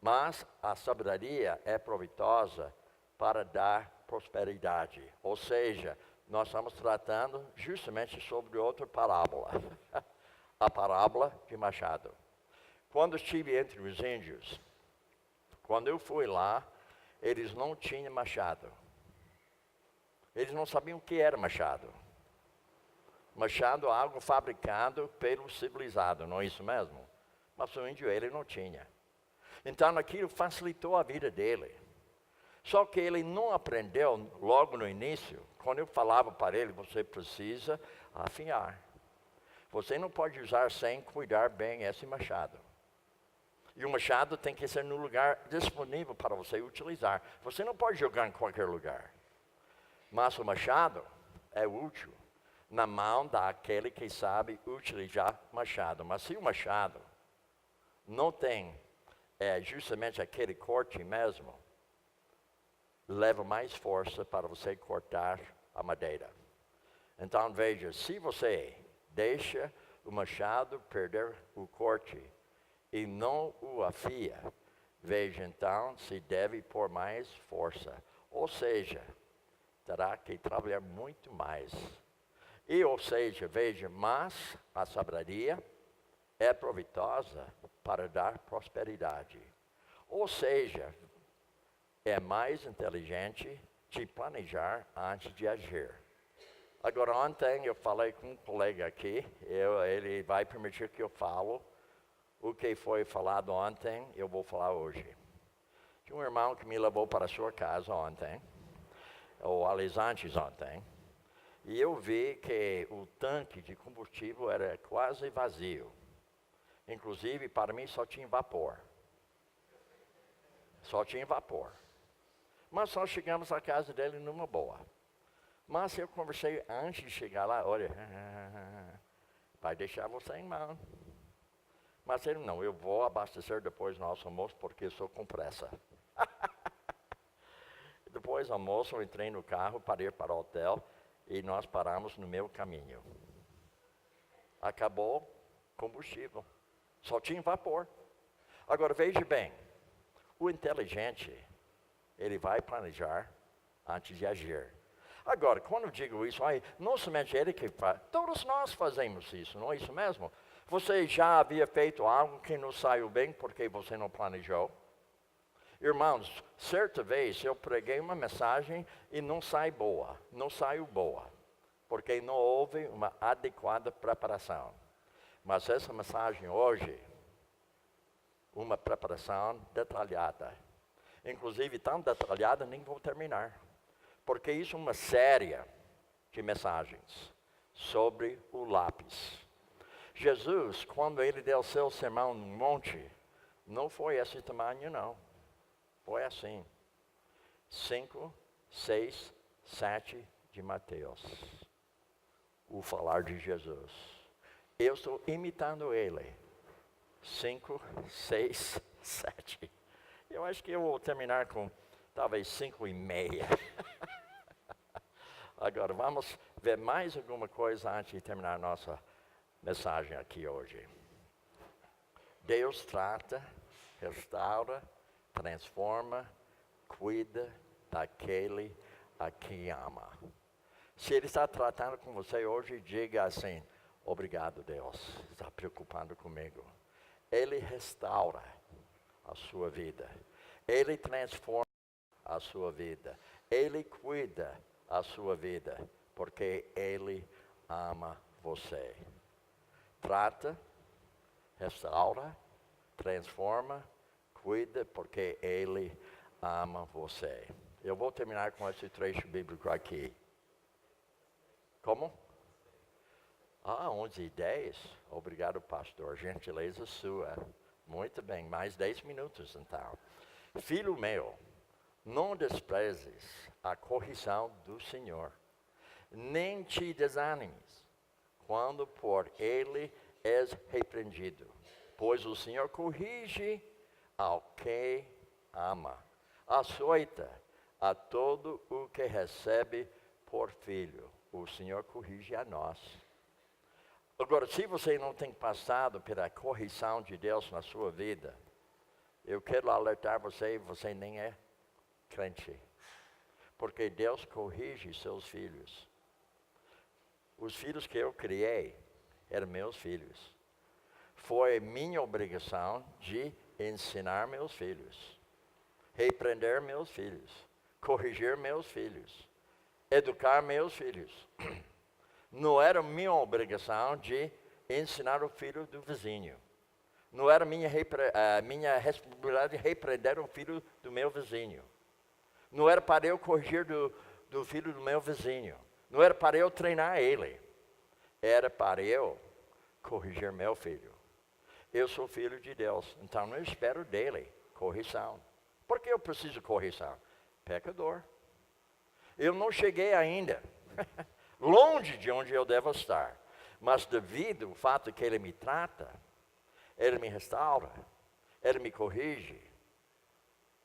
S2: mas a sabedoria é proveitosa para dar prosperidade. Ou seja, nós estamos tratando justamente sobre outra parábola, a parábola de machado. Quando estive entre os índios, quando eu fui lá, eles não tinham machado. Eles não sabiam o que era machado. Machado é algo fabricado pelo civilizado, não é isso mesmo? Mas o índio, ele não tinha. Então aquilo facilitou a vida dele. Só que ele não aprendeu logo no início. Quando eu falava para ele, você precisa afiar. Você não pode usar sem cuidar bem esse machado. E o machado tem que ser no lugar disponível para você utilizar. Você não pode jogar em qualquer lugar. Mas o machado é útil na mão daquele que sabe utilizar machado. Mas se o machado não tem justamente aquele corte mesmo, leva mais força para você cortar a madeira. Então veja, se você deixa o machado perder o corte e não o afia, veja então se deve pôr mais força. Ou seja, terá que trabalhar muito mais. E, ou seja, veja, mas a sabedoria é proveitosa para dar prosperidade. Ou seja, é mais inteligente de planejar antes de agir. Agora, ontem eu falei com um colega aqui, ele vai permitir que eu falo o que foi falado ontem, eu vou falar hoje. Tinha um irmão que me levou para a sua casa ontem, ou aliás antes ontem, e eu vi que o tanque de combustível era quase vazio. Inclusive, para mim, só tinha vapor. Só tinha vapor. Mas nós chegamos à casa dele numa boa. Mas eu conversei antes de chegar lá, olha, vai deixar você em mão. Mas ele, não, eu vou abastecer depois do nosso almoço, porque eu sou com pressa. Depois do almoço, eu entrei no carro para ir para o hotel, e nós paramos no meu caminho. Acabou o combustível. Só tinha vapor. Agora, veja bem, o inteligente, ele vai planejar antes de agir. Agora, quando eu digo isso, não somente ele que faz, todos nós fazemos isso, não é isso mesmo? Você já havia feito algo que não saiu bem porque você não planejou? Irmãos, certa vez eu preguei uma mensagem e não saiu boa, porque não houve uma adequada preparação. Mas essa mensagem hoje, uma preparação detalhada. Inclusive tão detalhada, nem vou terminar. Porque isso é uma série de mensagens sobre o lápis. Jesus, quando ele deu seu sermão no monte, não foi esse tamanho não. Foi assim. 5, 6, 7 de Mateus. O falar de Jesus. Eu estou imitando ele. 5, 6, 7. Eu acho que eu vou terminar com talvez 5,5. Agora, vamos ver mais alguma coisa antes de terminar nossa mensagem aqui hoje. Deus trata, restaura, transforma, cuida daquele a quem ama. Se Ele está tratando com você hoje, diga assim, obrigado Deus, está preocupado comigo. Ele restaura a sua vida. Ele transforma a sua vida. Ele cuida a sua vida, porque Ele ama você. Trata, restaura, transforma, cuida, porque Ele ama você. Eu vou terminar com esse trecho bíblico aqui. Como? 11:10. Obrigado, pastor. Gentileza sua. Muito bem, mais 10 minutos então. Filho meu, não desprezes a correção do Senhor, nem te desanimes, quando por Ele és repreendido. Pois o Senhor corrige ao que ama, açoita a todo o que recebe por filho. O Senhor corrige a nós. Agora, se você não tem passado pela correção de Deus na sua vida, eu quero alertar você, você nem é crente. Porque Deus corrige seus filhos. Os filhos que eu criei eram meus filhos. Foi minha obrigação de ensinar meus filhos, repreender meus filhos, corrigir meus filhos, educar meus filhos. Não era minha obrigação de ensinar o filho do vizinho. Não era minha responsabilidade de repreender o filho do meu vizinho. Não era para eu corrigir do filho do meu vizinho. Não era para eu treinar ele. Era para eu corrigir meu filho. Eu sou filho de Deus, então não espero dele correção. Por que eu preciso de correção? Pecador. Eu não cheguei ainda. Longe de onde eu devo estar. Mas devido ao fato que Ele me trata, Ele me restaura, Ele me corrige,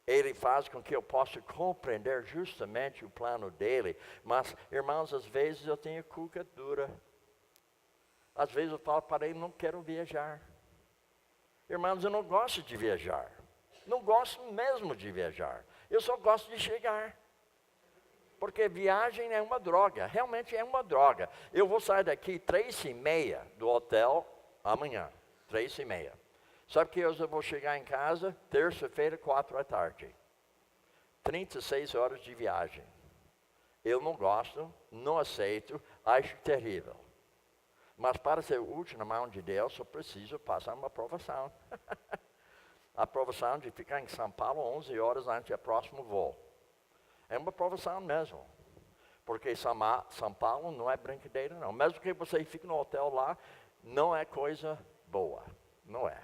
S2: Ele faz com que eu possa compreender justamente o plano dEle. Mas, irmãos, às vezes eu tenho cuca dura. Às vezes eu falo para Ele, não quero viajar. Irmãos, eu não gosto de viajar. Não gosto mesmo de viajar. Eu só gosto de chegar. Porque viagem é uma droga, realmente é uma droga. Eu vou sair daqui 3:30 do hotel amanhã, 3:30. Sabe que eu vou chegar em casa terça-feira, 4:00. 36 horas de viagem. Eu não gosto, não aceito, acho terrível. Mas para ser útil na mão de Deus, eu preciso passar uma provação. a provação de ficar em São Paulo 11 horas antes do próximo voo. É uma provação mesmo. Porque São Paulo não é brincadeira, não. Mesmo que você fique no hotel lá, não é coisa boa. Não é.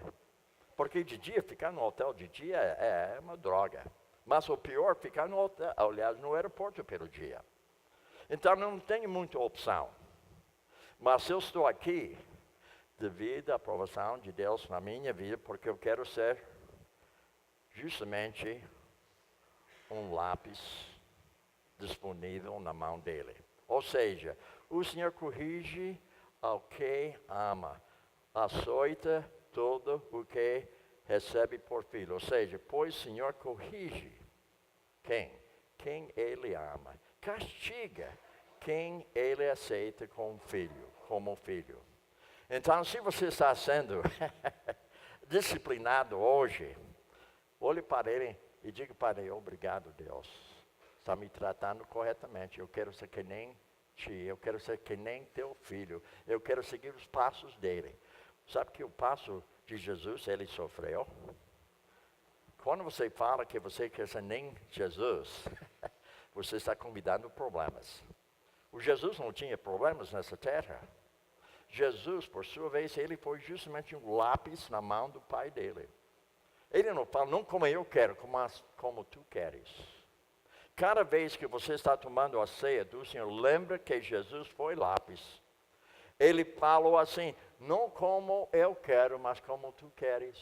S2: Porque de dia, ficar no hotel de dia é uma droga. Mas o pior é ficar no hotel, aliás, no aeroporto pelo dia. Então não tenho muita opção. Mas eu estou aqui devido à aprovação de Deus na minha vida, porque eu quero ser justamente um lápis disponível na mão dele. Ou seja, o Senhor corrige ao que ama, açoita todo o que recebe por filho. Ou seja, pois o Senhor corrige quem? Quem Ele ama. Castiga quem Ele aceita como filho. Então, se você está sendo disciplinado hoje, olhe para Ele e diga para Ele, obrigado Deus, está me tratando corretamente, eu quero ser que nem ti, eu quero ser que nem teu filho, eu quero seguir os passos dele. Sabe que o passo de Jesus, ele sofreu? Quando você fala que você quer ser nem Jesus, você está convidando problemas. O Jesus não tinha problemas nessa terra. Jesus, por sua vez, ele foi justamente um lápis na mão do Pai dele. Ele não fala, não como eu quero, mas como tu queres. Cada vez que você está tomando a ceia do Senhor, lembra que Jesus foi lápis. Ele falou assim, não como eu quero, mas como tu queres.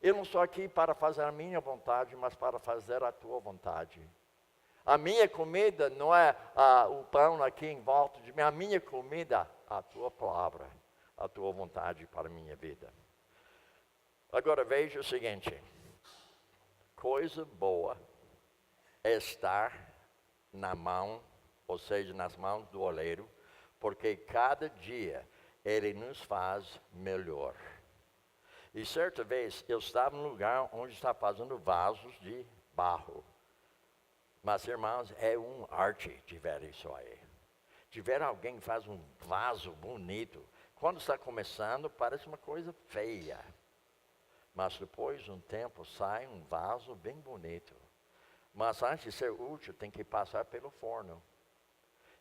S2: Eu não estou aqui para fazer a minha vontade, mas para fazer a tua vontade. A minha comida não é o pão aqui em volta de mim, a minha comida é a tua palavra, a tua vontade para a minha vida. Agora veja o seguinte, coisa boa é estar na mão, ou seja, nas mãos do oleiro, porque cada dia ele nos faz melhor. E certa vez eu estava num lugar onde estava fazendo vasos de barro. Mas, irmãos, é uma arte de ver isso aí. De ver alguém que faz um vaso bonito. Quando está começando, parece uma coisa feia. Mas depois de um tempo, sai um vaso bem bonito. Mas antes de ser útil, tem que passar pelo forno.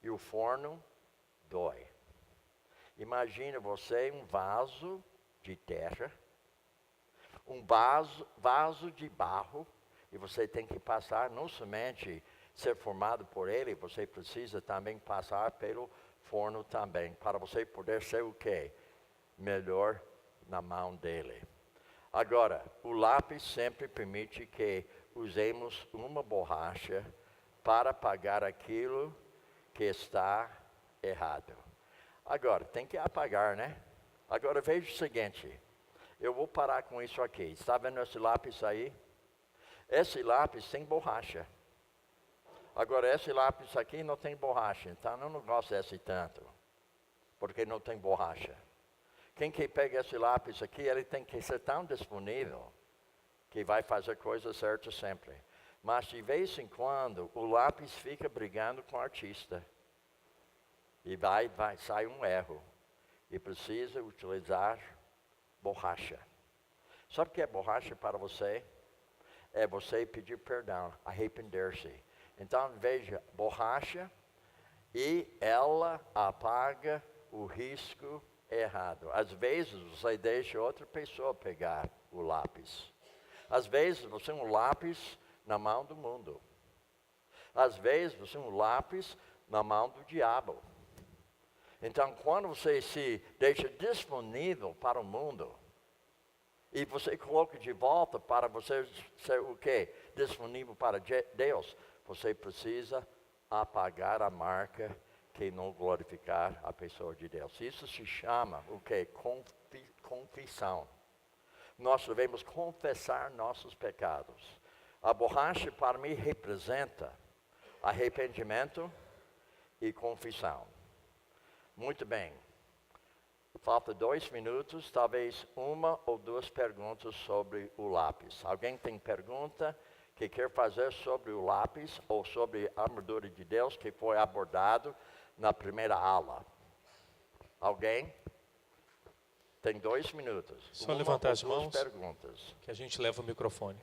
S2: E o forno dói. Imagina você um vaso de terra, um vaso de barro, e você tem que passar, não somente ser formado por ele, você precisa também passar pelo forno também, para você poder ser o quê? Melhor na mão dele. Agora, o lápis sempre permite que usemos uma borracha para apagar aquilo que está errado. Agora, tem que apagar, né? Agora veja o seguinte, eu vou parar com isso aqui. Está vendo esse lápis aí? Esse lápis tem borracha. Agora, esse lápis aqui não tem borracha, então eu não gosto desse tanto, porque não tem borracha. Quem que pega esse lápis aqui, ele tem que ser tão disponível, que vai fazer coisa certa sempre. Mas de vez em quando, o lápis fica brigando com o artista. E sai um erro. E precisa utilizar borracha. Sabe o que é borracha para você? É você pedir perdão, arrepender-se. Então veja, borracha e ela apaga o risco errado. Às vezes você deixa outra pessoa pegar o lápis. Às vezes você é um lápis na mão do mundo. Às vezes você é um lápis na mão do diabo. Então quando você se deixa disponível para o mundo, e você coloca de volta para você ser o quê? Disponível para Deus. Você precisa apagar a marca que não glorificar a pessoa de Deus. Isso se chama o quê? Confissão. Nós devemos confessar nossos pecados. A borracha para mim representa arrependimento e confissão. Muito bem. Falta 2 minutos, talvez uma ou duas perguntas sobre o lápis. Alguém tem pergunta que quer fazer sobre o lápis ou sobre a armadura de Deus que foi abordado na primeira aula? Alguém? Tem 2 minutos.
S1: Só levantar as
S2: ou duas
S1: mãos.
S2: perguntas.
S1: Que a gente leva o microfone.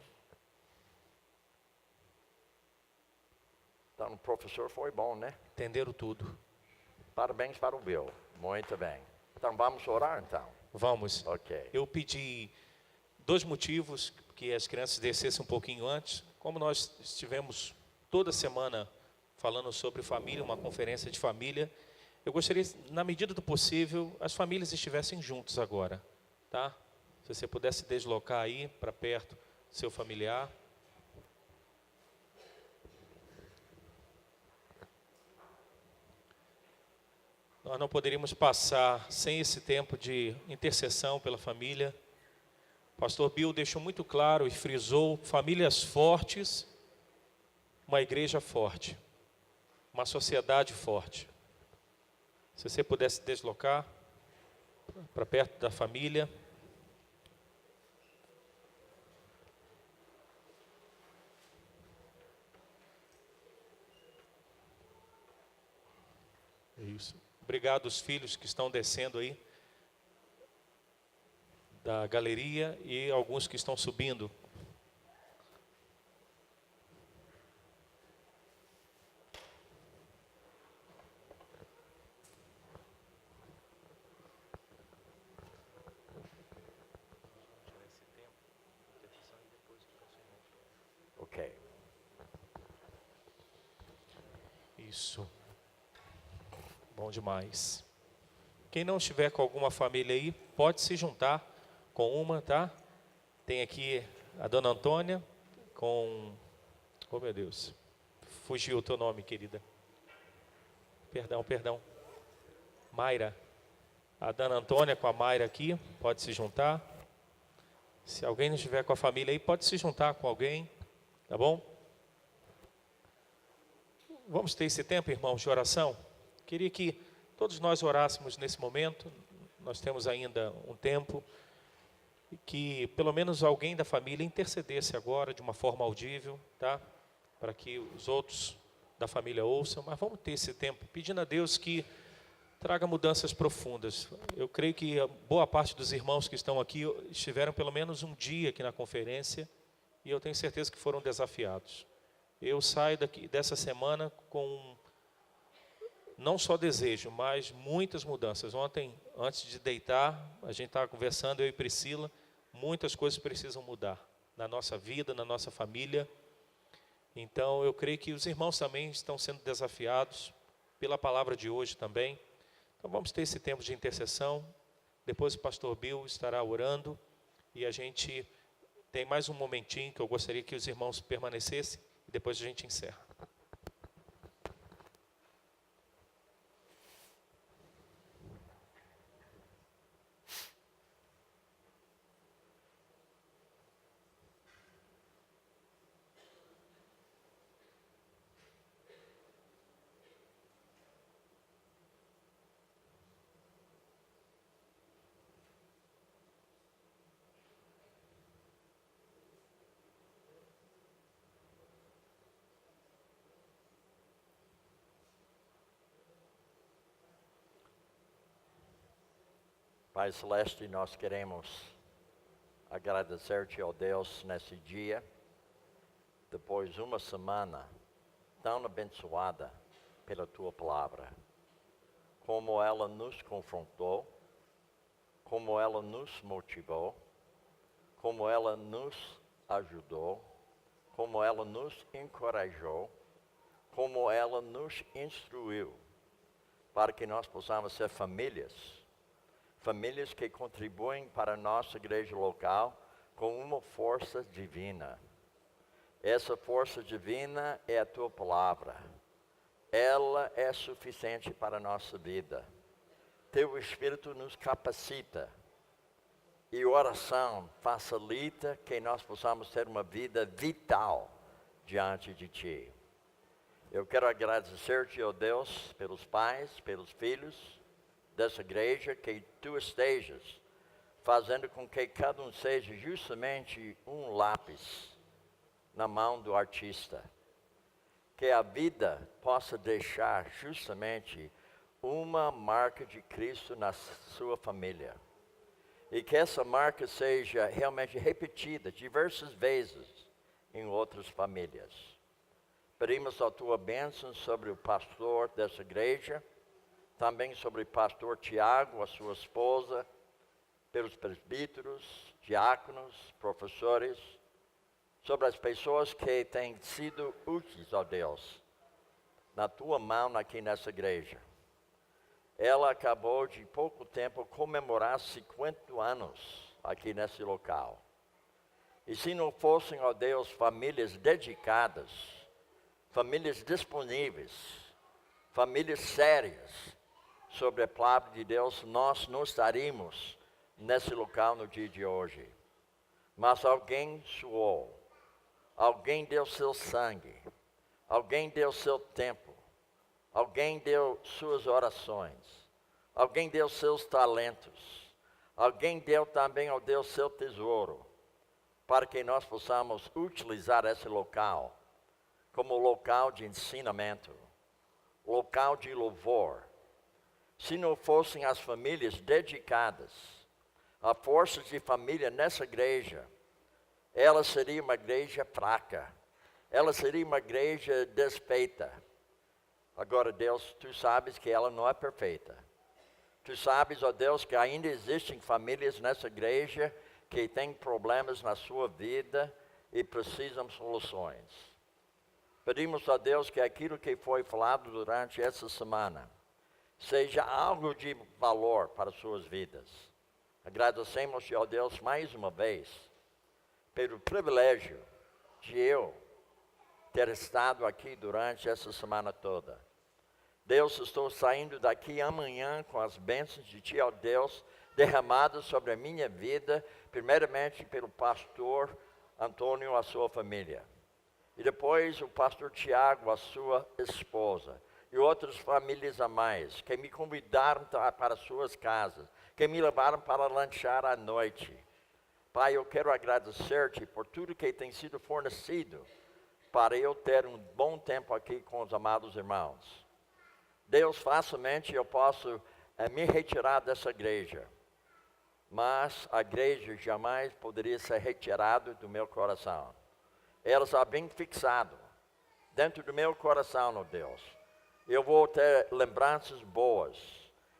S2: Então, o professor foi bom, né?
S1: Entenderam tudo.
S2: Parabéns para o Bill. Muito bem. Então, vamos orar, então?
S1: Vamos.
S2: Ok.
S1: Eu pedi 2 motivos que as crianças descessem um pouquinho antes. Como nós estivemos toda semana falando sobre família, uma conferência de família, eu gostaria, na medida do possível, as famílias estivessem juntos agora, tá? Se você pudesse deslocar aí para perto do seu familiar. Nós não poderíamos passar sem esse tempo de intercessão pela família. O pastor Bill deixou muito claro e frisou: famílias fortes, uma igreja forte, uma sociedade forte. Se você pudesse deslocar para perto da família. Isso. Obrigado aos filhos que estão descendo aí da galeria e alguns que estão subindo.
S2: Ok.
S1: Isso. Bom demais. Quem não estiver com alguma família aí, pode se juntar com uma, tá? Tem aqui a dona Antônia com... Oh, meu Deus. Fugiu o teu nome, querida. Perdão. Mayra. A dona Antônia com a Mayra aqui, pode se juntar. Se alguém não estiver com a família aí, pode se juntar com alguém, tá bom? Vamos ter esse tempo, irmãos, de oração? Queria que todos nós orássemos nesse momento. Nós temos ainda um tempo. E que pelo menos alguém da família intercedesse agora de uma forma audível, tá? Para que os outros da família ouçam. Mas vamos ter esse tempo pedindo a Deus que traga mudanças profundas. Eu creio que a boa parte dos irmãos que estão aqui estiveram pelo menos um dia aqui na conferência e eu tenho certeza que foram desafiados. Eu saio dessa semana com não só desejo, mas muitas mudanças. Ontem, antes de deitar, a gente estava conversando, eu e Priscila, muitas coisas precisam mudar na nossa vida, na nossa família. Então, eu creio que os irmãos também estão sendo desafiados pela palavra de hoje também. Então, vamos ter esse tempo de intercessão. Depois o pastor Bill estará orando e a gente tem mais um momentinho que eu gostaria que os irmãos permanecessem e depois a gente encerra.
S2: Pai Celeste, nós queremos agradecer-te, ó Deus, nesse dia, depois de uma semana tão abençoada pela tua palavra, como ela nos confrontou, como ela nos motivou, como ela nos ajudou, como ela nos encorajou, como ela nos instruiu, para que nós possamos ser famílias que contribuem para a nossa igreja local com uma força divina. Essa força divina é a tua palavra. Ela é suficiente para a nossa vida. Teu Espírito nos capacita. E oração facilita que nós possamos ter uma vida vital diante de ti. Eu quero agradecer-te, ó Deus, pelos pais, pelos filhos dessa igreja, que tu estejas fazendo com que cada um seja justamente um lápis na mão do artista. Que a vida possa deixar justamente uma marca de Cristo na sua família. e que essa marca seja realmente repetida diversas vezes em outras famílias. Pedimos a tua bênção sobre o pastor dessa igreja, também sobre o pastor Tiago, a sua esposa, pelos presbíteros, diáconos, professores, sobre as pessoas que têm sido úteis a Deus, na tua mão aqui nessa igreja. Ela acabou de pouco tempo comemorar 50 anos aqui nesse local. E se não fossem, ó Deus, famílias dedicadas, famílias disponíveis, famílias sérias sobre a palavra de Deus, nós não estaríamos nesse local no dia de hoje. Mas alguém suou, alguém deu seu sangue, alguém deu seu tempo, alguém deu suas orações, alguém deu seus talentos, alguém deu também ao Deus seu tesouro, para que nós possamos utilizar esse local como local de ensinamento, local de louvor. Se não fossem as famílias dedicadas, a força de família nessa igreja, ela seria uma igreja fraca, ela seria uma igreja desfeita. Agora, Deus, tu sabes que ela não é perfeita. Tu sabes, ó Deus, que ainda existem famílias nessa igreja que têm problemas na sua vida e precisam de soluções. Pedimos a Deus que aquilo que foi falado durante essa semana seja algo de valor para suas vidas. Agradecemos-te, ó Deus, mais uma vez, pelo privilégio de eu ter estado aqui durante essa semana toda. Deus, estou saindo daqui amanhã com as bênçãos de Ti, ó Deus, derramadas sobre a minha vida, primeiramente pelo pastor Antônio, a sua família. E depois o pastor Tiago, a sua esposa. E outras famílias a mais, que me convidaram para suas casas, que me levaram para lanchar à noite. Pai, eu quero agradecer-te por tudo que tem sido fornecido para eu ter um bom tempo aqui com os amados irmãos. Deus, facilmente eu posso me retirar dessa igreja, mas a igreja jamais poderia ser retirada do meu coração. Ela está bem fixada dentro do meu coração, ó Deus. Eu vou ter lembranças boas.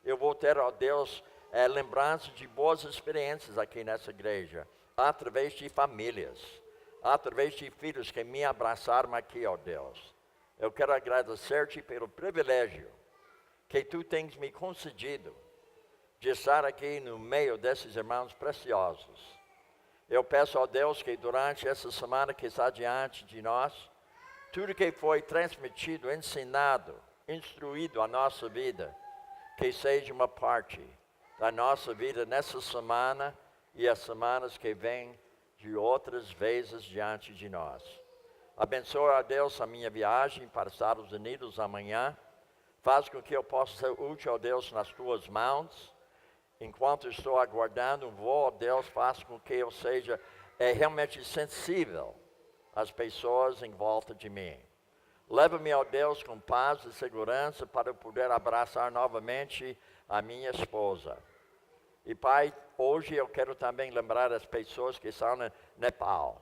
S2: Eu vou ter, ó Deus, lembranças de boas experiências aqui nessa igreja, através de famílias, através de filhos que me abraçaram aqui, ó Deus. Eu quero agradecer-te pelo privilégio que tu tens me concedido de estar aqui no meio desses irmãos preciosos. Eu peço ao Deus que durante essa semana que está diante de nós, tudo que foi transmitido, ensinado, instruído a nossa vida, que seja uma parte da nossa vida nessa semana e as semanas que vêm de outras vezes diante de nós. Abençoa, a Deus, a minha viagem para os Estados Unidos amanhã. Faz com que eu possa ser útil, a Deus, nas tuas mãos. Enquanto estou aguardando um voo, Deus, faz com que eu seja realmente sensível às pessoas em volta de mim. Leva-me, ó Deus, com paz e segurança para eu poder abraçar novamente a minha esposa. E Pai, hoje eu quero também lembrar as pessoas que estão no Nepal.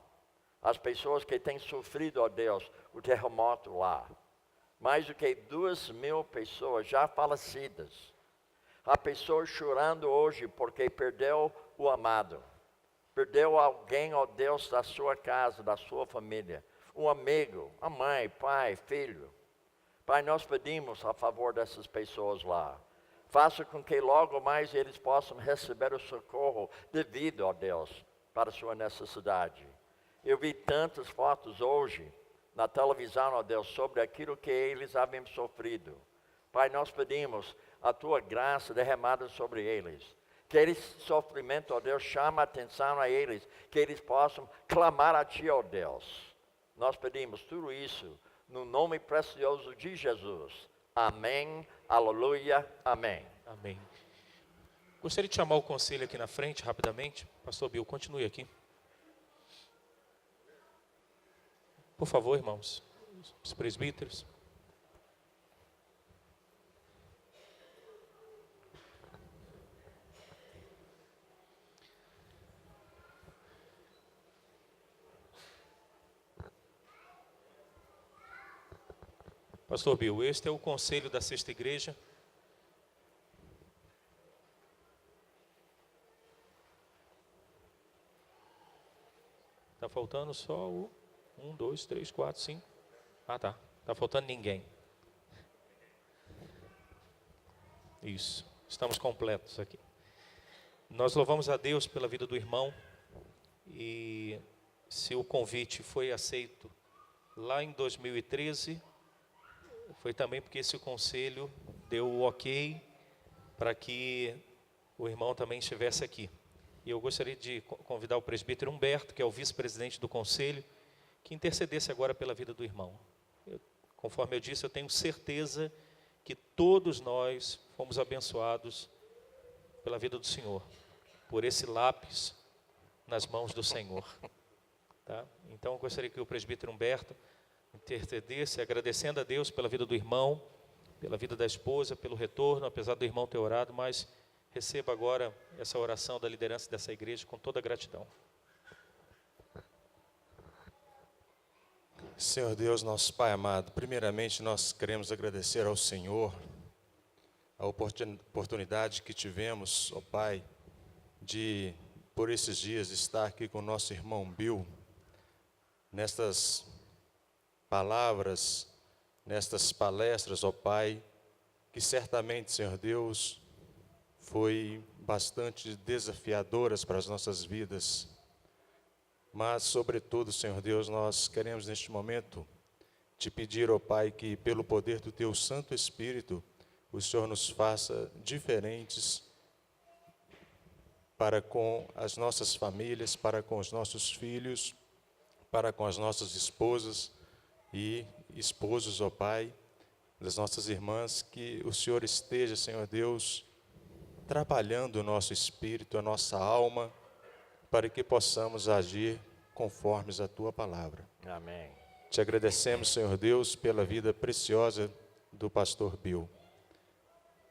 S2: As pessoas que têm sofrido, ó Deus, o terremoto lá. Mais do que 2.000 pessoas já falecidas. Há pessoas chorando hoje porque perdeu o amado. Perdeu alguém, ó Deus, da sua casa, da sua família. Um amigo, a mãe, pai, filho. Pai, nós pedimos a favor dessas pessoas lá. Faça com que logo mais eles possam receber o socorro devido, ó Deus, para a sua necessidade. Eu vi tantas fotos hoje na televisão, ó Deus, sobre aquilo que eles haviam sofrido. Pai, nós pedimos a tua graça derramada sobre eles. Que esse sofrimento, ó Deus, chame a atenção a eles, que eles possam clamar a Ti, ó Deus. Nós pedimos tudo isso no nome precioso de Jesus. Amém, aleluia, amém.
S1: Amém. Gostaria de chamar o conselho aqui na frente, rapidamente. Pastor Bill, continue aqui. Por favor, irmãos, os presbíteros. Pastor Bill, este é o conselho da Sexta Igreja. Está faltando só o 1, 2, 3, 4, 5. Ah, tá. Está faltando ninguém. Isso. Estamos completos aqui. Nós louvamos a Deus pela vida do irmão. E se o convite foi aceito lá em 2013, foi também porque esse conselho deu o ok para que o irmão também estivesse aqui. E eu gostaria de convidar o presbítero Humberto, que é o vice-presidente do conselho, que intercedesse agora pela vida do irmão. Conforme eu disse, eu tenho certeza que todos nós fomos abençoados pela vida do Senhor, por esse lápis nas mãos do Senhor. Tá? Então eu gostaria que o presbítero Humberto intercedesse, agradecendo a Deus pela vida do irmão, pela vida da esposa, pelo retorno, apesar do irmão ter orado, mas receba agora essa oração da liderança dessa igreja com toda a gratidão.
S3: Senhor Deus, nosso Pai amado, primeiramente nós queremos agradecer ao Senhor a oportunidade que tivemos, ó Pai, de por esses dias estar aqui com o nosso irmão Bill, nestas palavras, nestas palestras, ó Pai, que certamente, Senhor Deus, foi bastante desafiadoras para as nossas vidas. Mas, sobretudo, Senhor Deus, nós queremos neste momento te pedir, ó Pai, que pelo poder do Teu Santo Espírito, o Senhor nos faça diferentes para com as nossas famílias, para com os nossos filhos, para com as nossas esposas e esposos, ó Pai, das nossas irmãs, que o Senhor esteja, Senhor Deus, trabalhando o nosso espírito, a nossa alma, para que possamos agir conformes a Tua palavra.
S2: Amém.
S3: Te agradecemos, Senhor Deus, pela vida preciosa do pastor Bill.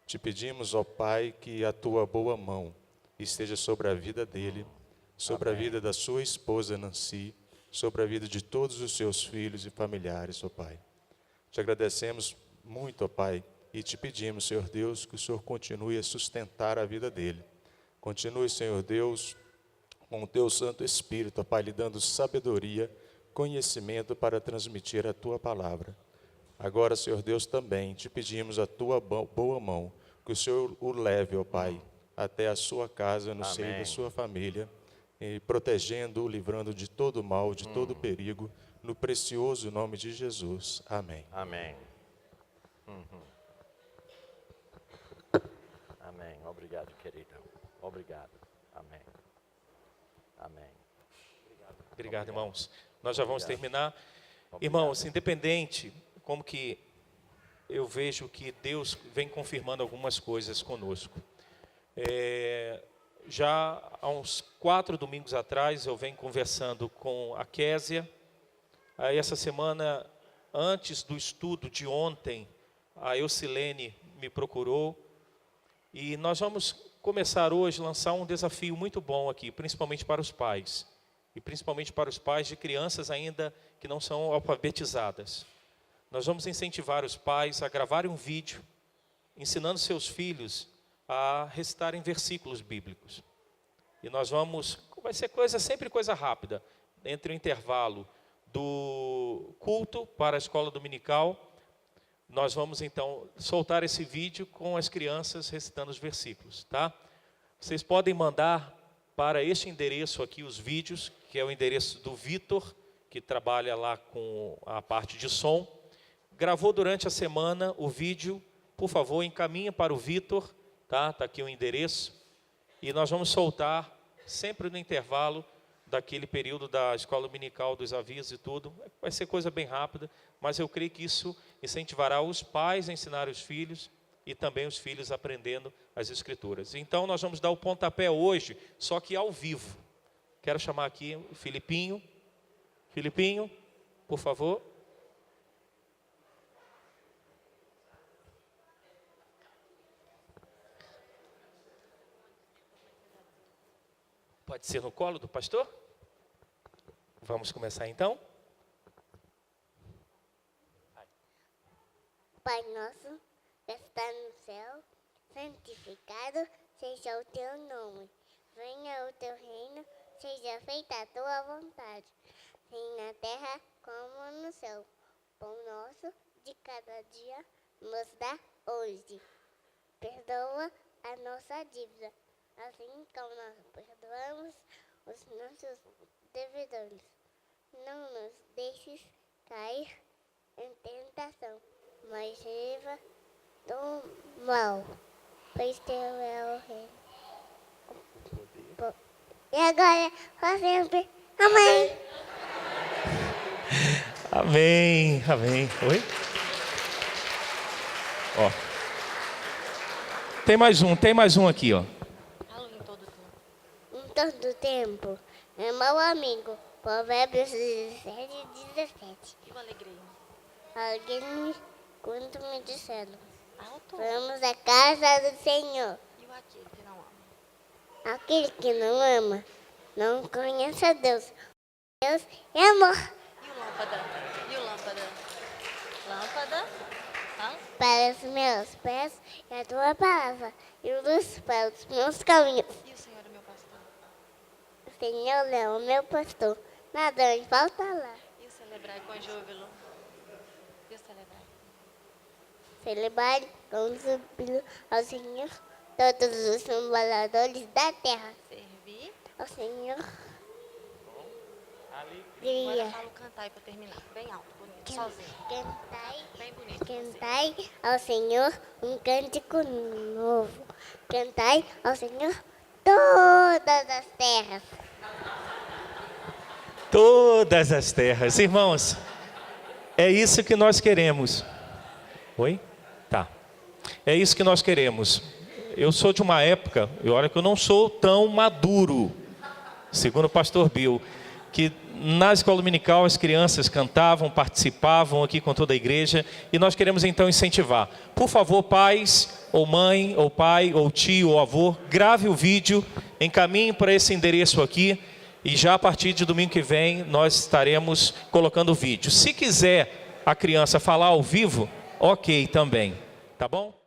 S3: Te pedimos, ó Pai, que a Tua boa mão esteja sobre a vida dele, sobre a vida da sua esposa Nancy, sobre a vida de todos os seus filhos e familiares, ó Pai. Te agradecemos muito, ó Pai, e te pedimos, Senhor Deus, que o Senhor continue a sustentar a vida dele. Continue, Senhor Deus, com o Teu Santo Espírito, ó Pai, lhe dando sabedoria, conhecimento para transmitir a Tua palavra. Agora, Senhor Deus, também te pedimos a Tua boa mão, que o Senhor o leve, ó Pai, até a sua casa, no seio da sua família, e protegendo-o, livrando de todo mal, de todo perigo, no precioso nome de Jesus. Amém.
S2: Amém. Amém. Obrigado, querido. Obrigado. Amém. Amém.
S1: Obrigado, irmãos. Nós já vamos terminar. Irmãos, independente como que eu vejo que Deus vem confirmando algumas coisas conosco. Já há uns 4 domingos atrás, eu venho conversando com a Késia. Aí essa semana, antes do estudo de ontem, a Eucilene me procurou. E nós vamos começar hoje a lançar um desafio muito bom aqui, principalmente para os pais. E principalmente para os pais de crianças ainda que não são alfabetizadas. Nós vamos incentivar os pais a gravarem um vídeo, ensinando seus filhos a recitarem versículos bíblicos. E nós vamos, vai ser sempre coisa rápida, entre o intervalo do culto para a escola dominical, nós vamos então soltar esse vídeo com as crianças recitando os versículos, tá? Vocês podem mandar para este endereço aqui os vídeos, que é o endereço do Vitor, que trabalha lá com a parte de som. Gravou durante a semana o vídeo, por favor, encaminha para o Vitor, tá? Tá aqui o endereço. E nós vamos soltar sempre no intervalo daquele período da escola dominical, dos avisos e tudo. Vai ser coisa bem rápida, mas eu creio que isso incentivará os pais a ensinar os filhos e também os filhos aprendendo as escrituras. Então nós vamos dar o pontapé hoje, só que ao vivo. Quero chamar aqui o Filipinho. Filipinho, por favor. Pode ser no colo do pastor? Vamos começar então?
S4: nosso, que está no céu, santificado seja o teu nome. Venha o teu reino, seja feita a tua vontade, assim na terra como no céu. Pão nosso de cada dia nos dá hoje. Perdoa a nossa dívida, assim como nós perdoamos os nossos devedores. Não nos deixes cair em tentação, mas livra do mal, pois teu é o reino. E agora, para sempre. Amém.
S1: Amém, amém. Oi? Ó. Tem mais um aqui, ó.
S4: Em todo tempo, meu amigo, Provérbios 17 e 17.
S5: Que alegria.
S4: Alguém quando me disseram,
S5: Alto.
S4: vamos à casa do Senhor.
S5: E o aquele que não ama?
S4: Aquele que não ama, não conhece a Deus. Deus é amor.
S5: E o lâmpada? E o lâmpada? Lâmpada? Hã?
S4: Para os meus pés é a tua palavra, e luz para os meus caminhos.
S5: E o Senhor é meu pastor?
S4: O Senhor é o meu pastor, nada me faltará.
S5: E o celebrar com júbilo? E o celebrar?
S4: Celebrar com júbilo ao Senhor todos os moradores da terra.
S5: Servir?
S4: Ao Senhor,
S5: Agora
S4: alegria.
S5: fala o cantar para terminar. Bem alto, bonito, sozinho.
S4: Cantai,
S5: Bem bonito.
S4: cantai ao Senhor um cântico novo. Cantai ao Senhor todas as terras.
S1: Todas as terras. Irmãos, é isso que nós queremos. Oi? Tá. É isso que nós queremos. Eu sou de uma época, e olha que eu não sou tão maduro, segundo o pastor Bill, que na escola dominical as crianças cantavam, participavam aqui com toda a igreja, e nós queremos então incentivar. Por favor, pais, ou mãe, ou pai, ou tio, ou avô, grave o vídeo, encaminhe para esse endereço aqui, e já a partir de domingo que vem nós estaremos colocando o vídeo. Se quiser a criança falar ao vivo, ok também, tá bom?